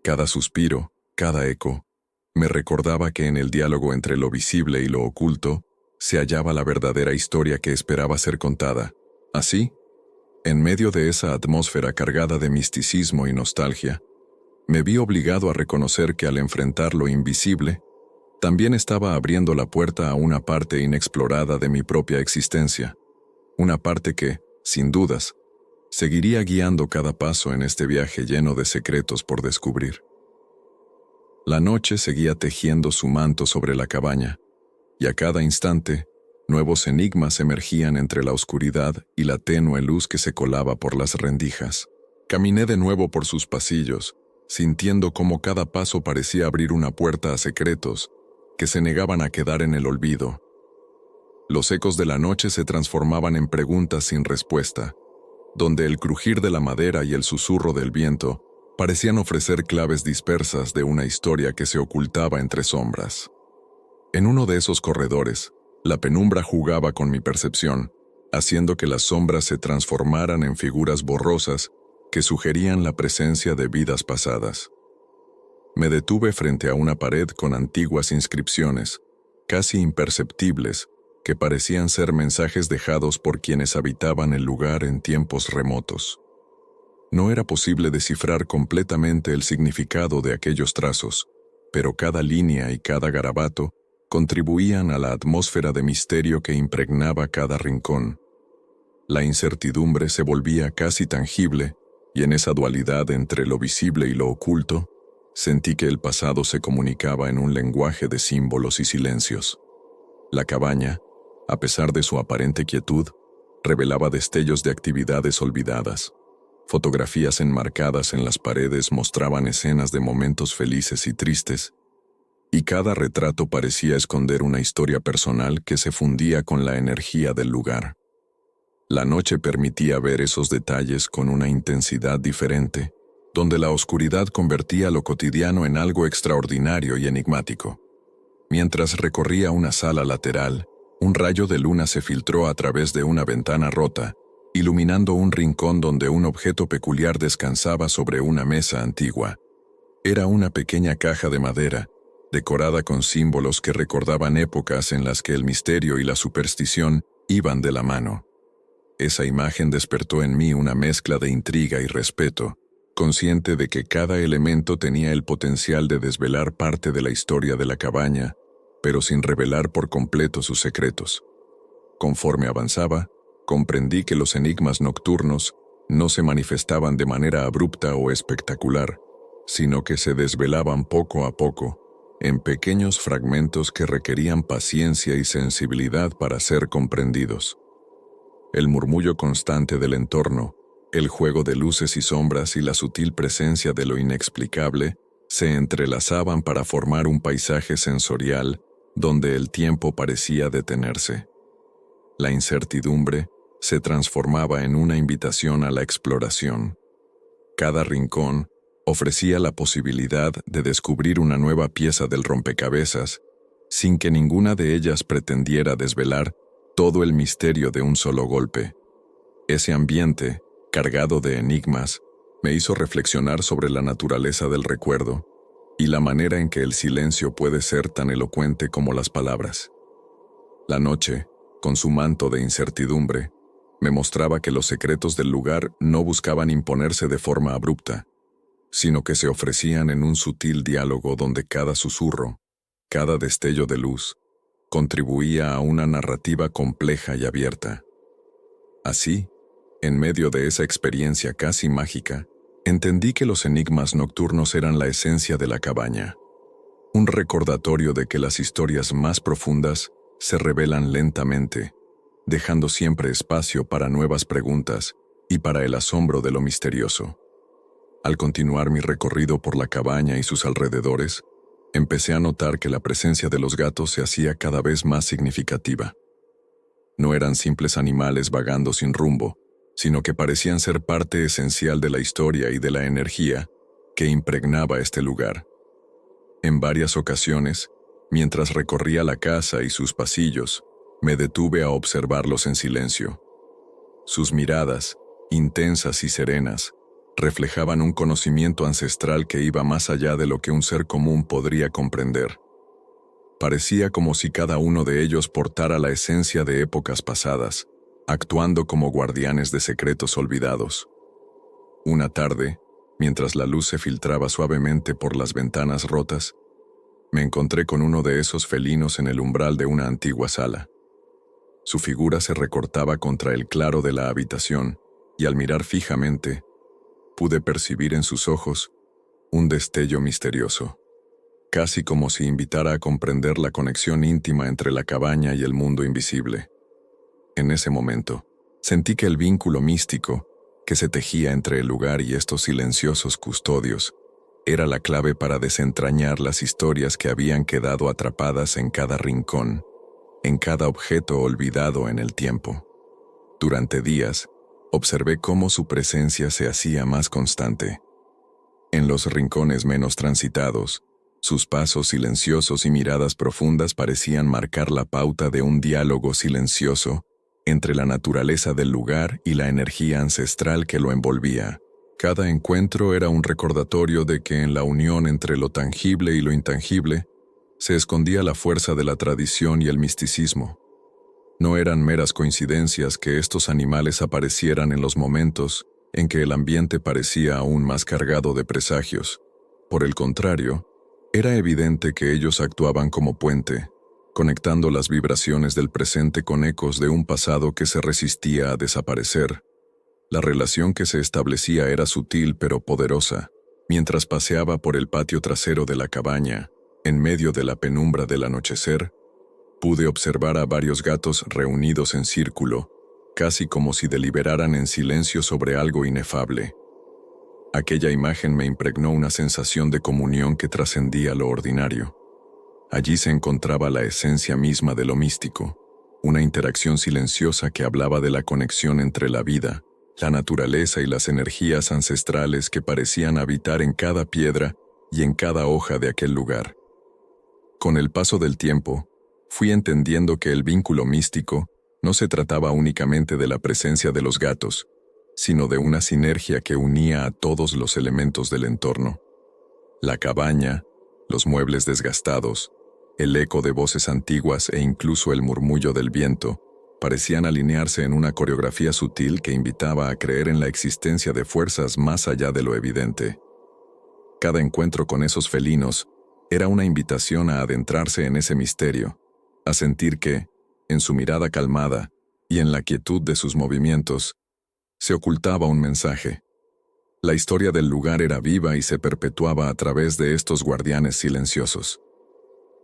A: Cada suspiro, cada eco, me recordaba que en el diálogo entre lo visible y lo oculto se hallaba la verdadera historia que esperaba ser contada. Así, en medio de esa atmósfera cargada de misticismo y nostalgia, me vi obligado a reconocer que al enfrentar lo invisible, también estaba abriendo la puerta a una parte inexplorada de mi propia existencia, una parte que, sin dudas, seguiría guiando cada paso en este viaje lleno de secretos por descubrir. La noche seguía tejiendo su manto sobre la cabaña, y a cada instante, nuevos enigmas emergían entre la oscuridad y la tenue luz que se colaba por las rendijas. Caminé de nuevo por sus pasillos, sintiendo cómo cada paso parecía abrir una puerta a secretos que se negaban a quedar en el olvido. Los ecos de la noche se transformaban en preguntas sin respuesta, donde el crujir de la madera y el susurro del viento parecían ofrecer claves dispersas de una historia que se ocultaba entre sombras. En uno de esos corredores, la penumbra jugaba con mi percepción, haciendo que las sombras se transformaran en figuras borrosas que sugerían la presencia de vidas pasadas. Me detuve frente a una pared con antiguas inscripciones, casi imperceptibles, que parecían ser mensajes dejados por quienes habitaban el lugar en tiempos remotos. No era posible descifrar completamente el significado de aquellos trazos, pero cada línea y cada garabato contribuían a la atmósfera de misterio que impregnaba cada rincón. La incertidumbre se volvía casi tangible, y en esa dualidad entre lo visible y lo oculto, sentí que el pasado se comunicaba en un lenguaje de símbolos y silencios. La cabaña, a pesar de su aparente quietud, revelaba destellos de actividades olvidadas. Fotografías enmarcadas en las paredes mostraban escenas de momentos felices y tristes, y cada retrato parecía esconder una historia personal que se fundía con la energía del lugar. La noche permitía ver esos detalles con una intensidad diferente, donde la oscuridad convertía lo cotidiano en algo extraordinario y enigmático. Mientras recorría una sala lateral, un rayo de luna se filtró a través de una ventana rota, iluminando un rincón donde un objeto peculiar descansaba sobre una mesa antigua. Era una pequeña caja de madera, decorada con símbolos que recordaban épocas en las que el misterio y la superstición iban de la mano. Esa imagen despertó en mí una mezcla de intriga y respeto, consciente de que cada elemento tenía el potencial de desvelar parte de la historia de la cabaña, pero sin revelar por completo sus secretos. Conforme avanzaba, comprendí que los enigmas nocturnos no se manifestaban de manera abrupta o espectacular, sino que se desvelaban poco a poco, en pequeños fragmentos que requerían paciencia y sensibilidad para ser comprendidos. El murmullo constante del entorno, el juego de luces y sombras y la sutil presencia de lo inexplicable se entrelazaban para formar un paisaje sensorial donde el tiempo parecía detenerse. La incertidumbre se transformaba en una invitación a la exploración. Cada rincón ofrecía la posibilidad de descubrir una nueva pieza del rompecabezas, sin que ninguna de ellas pretendiera desvelar todo el misterio de un solo golpe. Ese ambiente, cargado de enigmas, me hizo reflexionar sobre la naturaleza del recuerdo y la manera en que el silencio puede ser tan elocuente como las palabras. La noche, con su manto de incertidumbre, Me mostraba que los secretos del lugar no buscaban imponerse de forma abrupta, sino que se ofrecían en un sutil diálogo donde cada susurro, cada destello de luz, contribuía a una narrativa compleja y abierta. Así, en medio de esa experiencia casi mágica, entendí que los enigmas nocturnos eran la esencia de la cabaña, un recordatorio de que las historias más profundas se revelan lentamente, dejando siempre espacio para nuevas preguntas y para el asombro de lo misterioso. Al continuar mi recorrido por la cabaña y sus alrededores, empecé a notar que la presencia de los gatos se hacía cada vez más significativa. No eran simples animales vagando sin rumbo, sino que parecían ser parte esencial de la historia y de la energía que impregnaba este lugar. En varias ocasiones, mientras recorría la casa y sus pasillos, me detuve a observarlos en silencio. Sus miradas, intensas y serenas, reflejaban un conocimiento ancestral que iba más allá de lo que un ser común podría comprender. Parecía como si cada uno de ellos portara la esencia de épocas pasadas, actuando como guardianes de secretos olvidados. Una tarde, mientras la luz se filtraba suavemente por las ventanas rotas, me encontré con uno de esos felinos en el umbral de una antigua sala. Su figura se recortaba contra el claro de la habitación, y al mirar fijamente, pude percibir en sus ojos un destello misterioso, casi como si invitara a comprender la conexión íntima entre la cabaña y el mundo invisible. En ese momento, sentí que el vínculo místico que se tejía entre el lugar y estos silenciosos custodios era la clave para desentrañar las historias que habían quedado atrapadas en cada rincón, en cada objeto olvidado en el tiempo. Durante días, observé cómo su presencia se hacía más constante. En los rincones menos transitados, sus pasos silenciosos y miradas profundas parecían marcar la pauta de un diálogo silencioso entre la naturaleza del lugar y la energía ancestral que lo envolvía. Cada encuentro era un recordatorio de que en la unión entre lo tangible y lo intangible se escondía la fuerza de la tradición y el misticismo. No eran meras coincidencias que estos animales aparecieran en los momentos en que el ambiente parecía aún más cargado de presagios. Por el contrario, era evidente que ellos actuaban como puente, conectando las vibraciones del presente con ecos de un pasado que se resistía a desaparecer. La relación que se establecía era sutil pero poderosa. Mientras paseaba por el patio trasero de la cabaña, en medio de la penumbra del anochecer, pude observar a varios gatos reunidos en círculo, casi como si deliberaran en silencio sobre algo inefable. Aquella imagen me impregnó una sensación de comunión que trascendía lo ordinario. Allí se encontraba la esencia misma de lo místico, una interacción silenciosa que hablaba de la conexión entre la vida, la naturaleza y las energías ancestrales que parecían habitar en cada piedra y en cada hoja de aquel lugar. Con el paso del tiempo, fui entendiendo que el vínculo místico no se trataba únicamente de la presencia de los gatos, sino de una sinergia que unía a todos los elementos del entorno. La cabaña, los muebles desgastados, el eco de voces antiguas e incluso el murmullo del viento parecían alinearse en una coreografía sutil que invitaba a creer en la existencia de fuerzas más allá de lo evidente. Cada encuentro con esos felinos era una invitación a adentrarse en ese misterio, a sentir que, en su mirada calmada y en la quietud de sus movimientos, se ocultaba un mensaje. La historia del lugar era viva y se perpetuaba a través de estos guardianes silenciosos.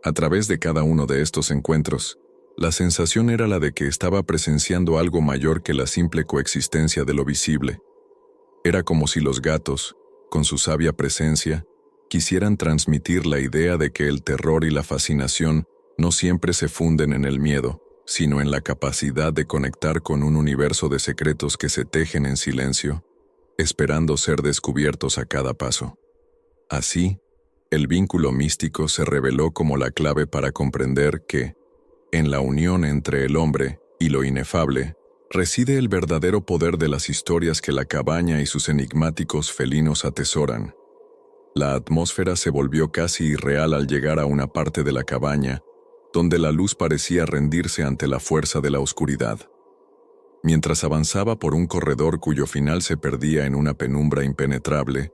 A: A través de cada uno de estos encuentros, la sensación era la de que estaba presenciando algo mayor que la simple coexistencia de lo visible. Era como si los gatos, con su sabia presencia, quisieran transmitir la idea de que el terror y la fascinación no siempre se funden en el miedo, sino en la capacidad de conectar con un universo de secretos que se tejen en silencio, esperando ser descubiertos a cada paso. Así, el vínculo místico se reveló como la clave para comprender que, en la unión entre el hombre y lo inefable, reside el verdadero poder de las historias que la cabaña y sus enigmáticos felinos atesoran. La atmósfera se volvió casi irreal al llegar a una parte de la cabaña, donde la luz parecía rendirse ante la fuerza de la oscuridad. Mientras avanzaba por un corredor cuyo final se perdía en una penumbra impenetrable,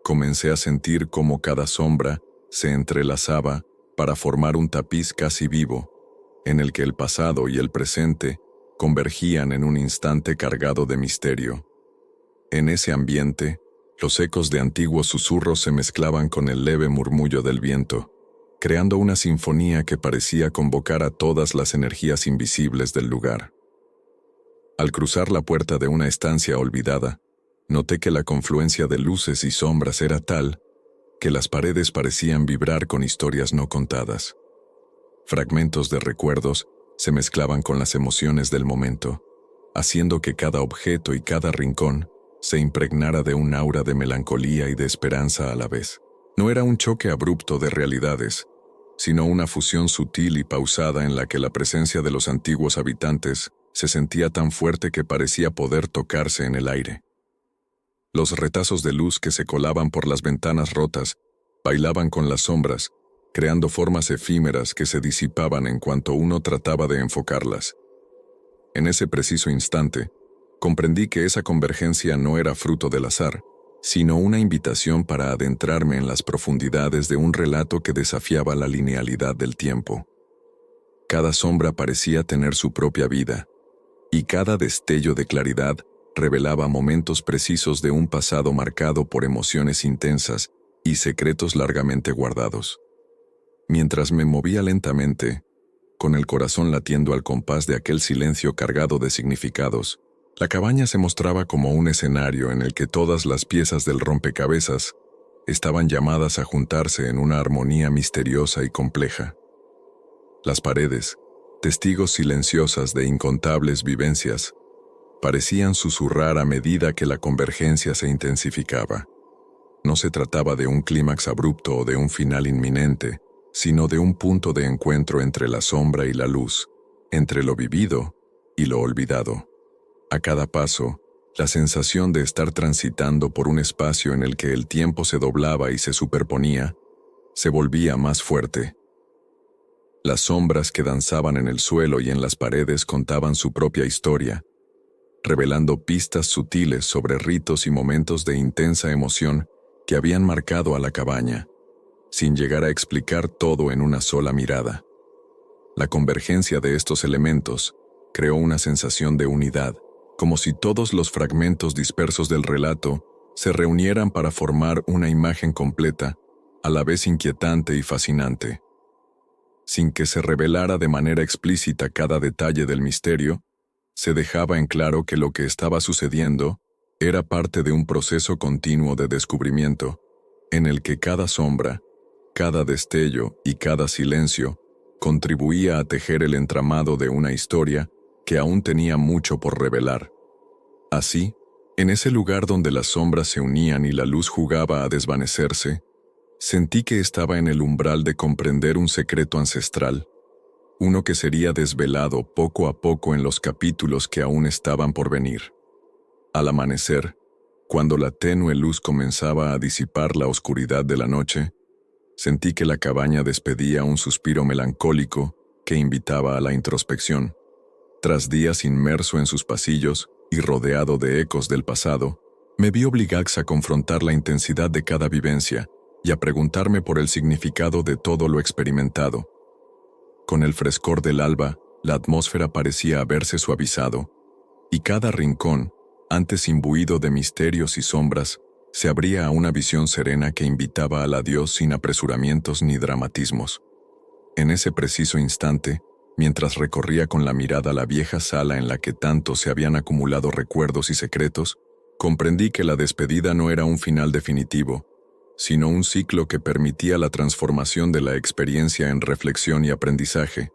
A: comencé a sentir cómo cada sombra se entrelazaba para formar un tapiz casi vivo, en el que el pasado y el presente convergían en un instante cargado de misterio. En ese ambiente, los ecos de antiguos susurros se mezclaban con el leve murmullo del viento, creando una sinfonía que parecía convocar a todas las energías invisibles del lugar. Al cruzar la puerta de una estancia olvidada, noté que la confluencia de luces y sombras era tal que las paredes parecían vibrar con historias no contadas. Fragmentos de recuerdos se mezclaban con las emociones del momento, haciendo que cada objeto y cada rincón se impregnara de un aura de melancolía y de esperanza a la vez. No era un choque abrupto de realidades, sino una fusión sutil y pausada en la que la presencia de los antiguos habitantes se sentía tan fuerte que parecía poder tocarse en el aire. Los retazos de luz que se colaban por las ventanas rotas bailaban con las sombras, creando formas efímeras que se disipaban en cuanto uno trataba de enfocarlas. En ese preciso instante, comprendí que esa convergencia no era fruto del azar, sino una invitación para adentrarme en las profundidades de un relato que desafiaba la linealidad del tiempo. Cada sombra parecía tener su propia vida, y cada destello de claridad revelaba momentos precisos de un pasado marcado por emociones intensas y secretos largamente guardados. Mientras me movía lentamente, con el corazón latiendo al compás de aquel silencio cargado de significados, la cabaña se mostraba como un escenario en el que todas las piezas del rompecabezas estaban llamadas a juntarse en una armonía misteriosa y compleja. Las paredes, testigos silenciosas de incontables vivencias, parecían susurrar a medida que la convergencia se intensificaba. No se trataba de un clímax abrupto o de un final inminente, sino de un punto de encuentro entre la sombra y la luz, entre lo vivido y lo olvidado. A cada paso, la sensación de estar transitando por un espacio en el que el tiempo se doblaba y se superponía, se volvía más fuerte. Las sombras que danzaban en el suelo y en las paredes contaban su propia historia, revelando pistas sutiles sobre ritos y momentos de intensa emoción que habían marcado a la cabaña, sin llegar a explicar todo en una sola mirada. La convergencia de estos elementos creó una sensación de unidad, como si todos los fragmentos dispersos del relato se reunieran para formar una imagen completa, a la vez inquietante y fascinante. Sin que se revelara de manera explícita cada detalle del misterio, se dejaba en claro que lo que estaba sucediendo era parte de un proceso continuo de descubrimiento, en el que cada sombra, cada destello y cada silencio contribuía a tejer el entramado de una historia que aún tenía mucho por revelar. Así, en ese lugar donde las sombras se unían y la luz jugaba a desvanecerse, sentí que estaba en el umbral de comprender un secreto ancestral, uno que sería desvelado poco a poco en los capítulos que aún estaban por venir. Al amanecer, cuando la tenue luz comenzaba a disipar la oscuridad de la noche, sentí que la cabaña despedía un suspiro melancólico que invitaba a la introspección. Tras días inmerso en sus pasillos y rodeado de ecos del pasado, me vi obligado a confrontar la intensidad de cada vivencia y a preguntarme por el significado de todo lo experimentado. Con el frescor del alba, la atmósfera parecía haberse suavizado, y cada rincón, antes imbuido de misterios y sombras, se abría a una visión serena que invitaba al adiós sin apresuramientos ni dramatismos. En ese preciso instante, mientras recorría con la mirada la vieja sala en la que tanto se habían acumulado recuerdos y secretos, comprendí que la despedida no era un final definitivo, sino un ciclo que permitía la transformación de la experiencia en reflexión y aprendizaje.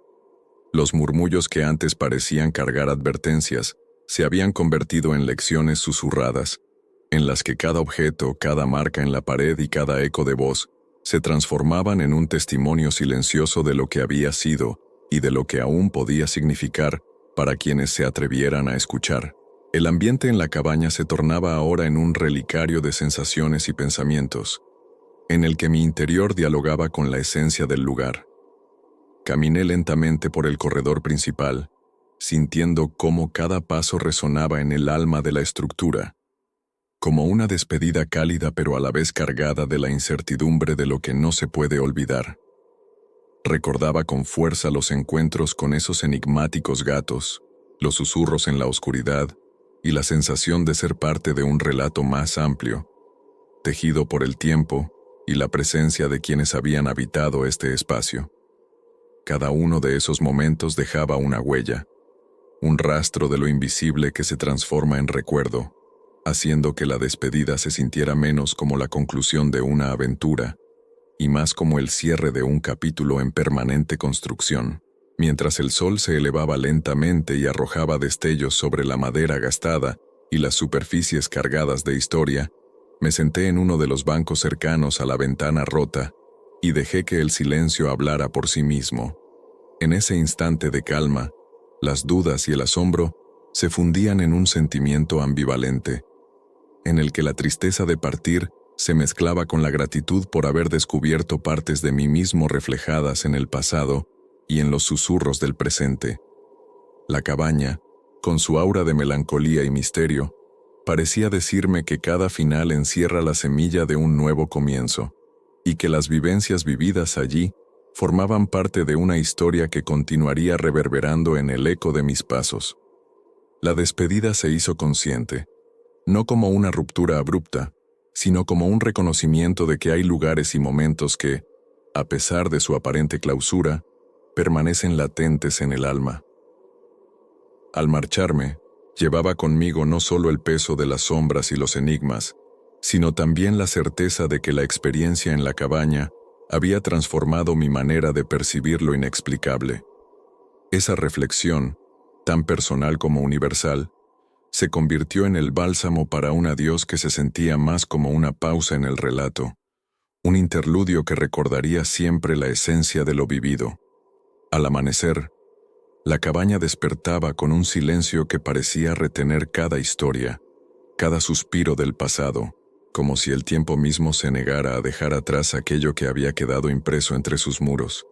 A: Los murmullos que antes parecían cargar advertencias se habían convertido en lecciones susurradas, en las que cada objeto, cada marca en la pared y cada eco de voz se transformaban en un testimonio silencioso de lo que había sido y de lo que aún podía significar para quienes se atrevieran a escuchar. El ambiente en la cabaña se tornaba ahora en un relicario de sensaciones y pensamientos, en el que mi interior dialogaba con la esencia del lugar. Caminé lentamente por el corredor principal, sintiendo cómo cada paso resonaba en el alma de la estructura, como una despedida cálida pero a la vez cargada de la incertidumbre de lo que no se puede olvidar. Recordaba con fuerza los encuentros con esos enigmáticos gatos, los susurros en la oscuridad y la sensación de ser parte de un relato más amplio, tejido por el tiempo y la presencia de quienes habían habitado este espacio. Cada uno de esos momentos dejaba una huella, un rastro de lo invisible que se transforma en recuerdo, haciendo que la despedida se sintiera menos como la conclusión de una aventura y más como el cierre de un capítulo en permanente construcción. Mientras el sol se elevaba lentamente y arrojaba destellos sobre la madera gastada y las superficies cargadas de historia, me senté en uno de los bancos cercanos a la ventana rota y dejé que el silencio hablara por sí mismo. En ese instante de calma, las dudas y el asombro se fundían en un sentimiento ambivalente, en el que la tristeza de partir se mezclaba con la gratitud por haber descubierto partes de mí mismo reflejadas en el pasado y en los susurros del presente. La cabaña, con su aura de melancolía y misterio, parecía decirme que cada final encierra la semilla de un nuevo comienzo, y que las vivencias vividas allí formaban parte de una historia que continuaría reverberando en el eco de mis pasos. La despedida se hizo consciente, no como una ruptura abrupta, sino como un reconocimiento de que hay lugares y momentos que, a pesar de su aparente clausura, permanecen latentes en el alma. Al marcharme, llevaba conmigo no solo el peso de las sombras y los enigmas, sino también la certeza de que la experiencia en la cabaña había transformado mi manera de percibir lo inexplicable. Esa reflexión, tan personal como universal, se convirtió en el bálsamo para un adiós que se sentía más como una pausa en el relato, un interludio que recordaría siempre la esencia de lo vivido. Al amanecer, la cabaña despertaba con un silencio que parecía retener cada historia, cada suspiro del pasado, como si el tiempo mismo se negara a dejar atrás aquello que había quedado impreso entre sus muros.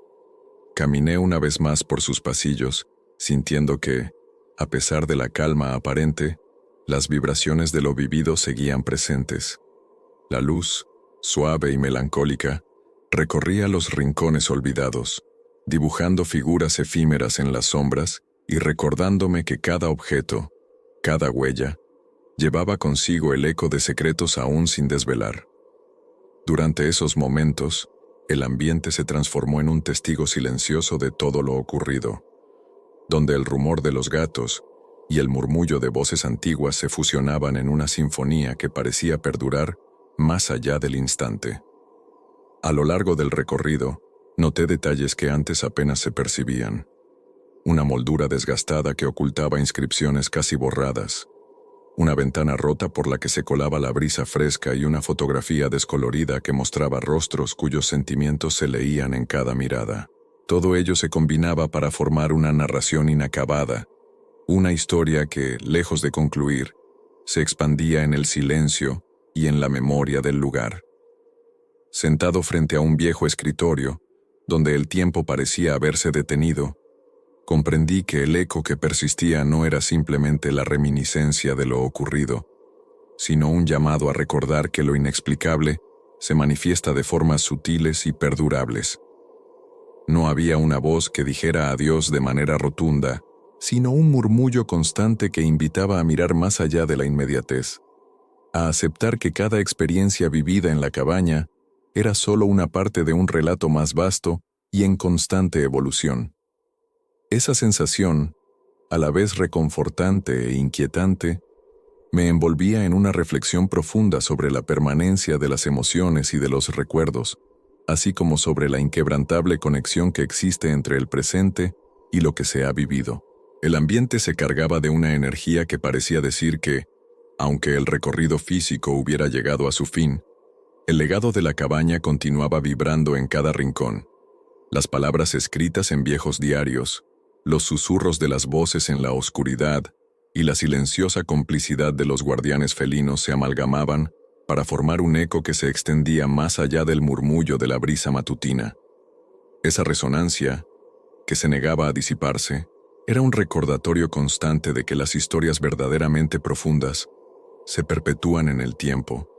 A: Caminé una vez más por sus pasillos, sintiendo que, a pesar de la calma aparente, las vibraciones de lo vivido seguían presentes. La luz, suave y melancólica, recorría los rincones olvidados, dibujando figuras efímeras en las sombras y recordándome que cada objeto, cada huella, llevaba consigo el eco de secretos aún sin desvelar. Durante esos momentos, el ambiente se transformó en un testigo silencioso de todo lo ocurrido, donde el rumor de los gatos y el murmullo de voces antiguas se fusionaban en una sinfonía que parecía perdurar más allá del instante. A lo largo del recorrido, noté detalles que antes apenas se percibían. Una moldura desgastada que ocultaba inscripciones casi borradas, una ventana rota por la que se colaba la brisa fresca y una fotografía descolorida que mostraba rostros cuyos sentimientos se leían en cada mirada. Todo ello se combinaba para formar una narración inacabada, una historia que, lejos de concluir, se expandía en el silencio y en la memoria del lugar. Sentado frente a un viejo escritorio, donde el tiempo parecía haberse detenido, comprendí que el eco que persistía no era simplemente la reminiscencia de lo ocurrido, sino un llamado a recordar que lo inexplicable se manifiesta de formas sutiles y perdurables. No había una voz que dijera adiós de manera rotunda, sino un murmullo constante que invitaba a mirar más allá de la inmediatez, a aceptar que cada experiencia vivida en la cabaña era solo una parte de un relato más vasto y en constante evolución. Esa sensación, a la vez reconfortante e inquietante, me envolvía en una reflexión profunda sobre la permanencia de las emociones y de los recuerdos, así como sobre la inquebrantable conexión que existe entre el presente y lo que se ha vivido. El ambiente se cargaba de una energía que parecía decir que, aunque el recorrido físico hubiera llegado a su fin, el legado de la cabaña continuaba vibrando en cada rincón. Las palabras escritas en viejos diarios, los susurros de las voces en la oscuridad y la silenciosa complicidad de los guardianes felinos se amalgamaban para formar un eco que se extendía más allá del murmullo de la brisa matutina. Esa resonancia, que se negaba a disiparse, Era un recordatorio constante de que las historias verdaderamente profundas se perpetúan en el tiempo,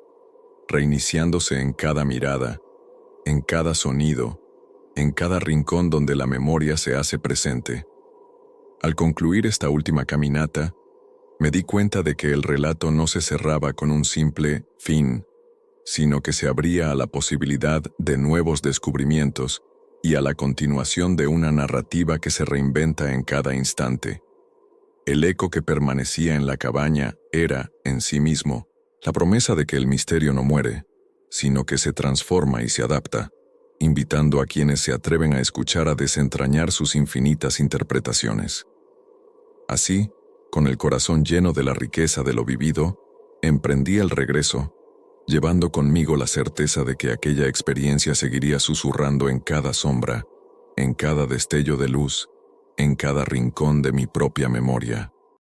A: reiniciándose en cada mirada, en cada sonido, en cada rincón donde la memoria se hace presente. Al concluir esta última caminata, me di cuenta de que el relato no se cerraba con un simple fin, sino que se abría a la posibilidad de nuevos descubrimientos y a la continuación de una narrativa que se reinventa en cada instante. El eco que permanecía en la cabaña era, en sí mismo, la promesa de que el misterio no muere, sino que se transforma y se adapta, invitando a quienes se atreven a escuchar a desentrañar sus infinitas interpretaciones. Así, con el corazón lleno de la riqueza de lo vivido, emprendí el regreso, llevando conmigo la certeza de que aquella experiencia seguiría susurrando en cada sombra, en cada destello de luz, en cada rincón de mi propia memoria.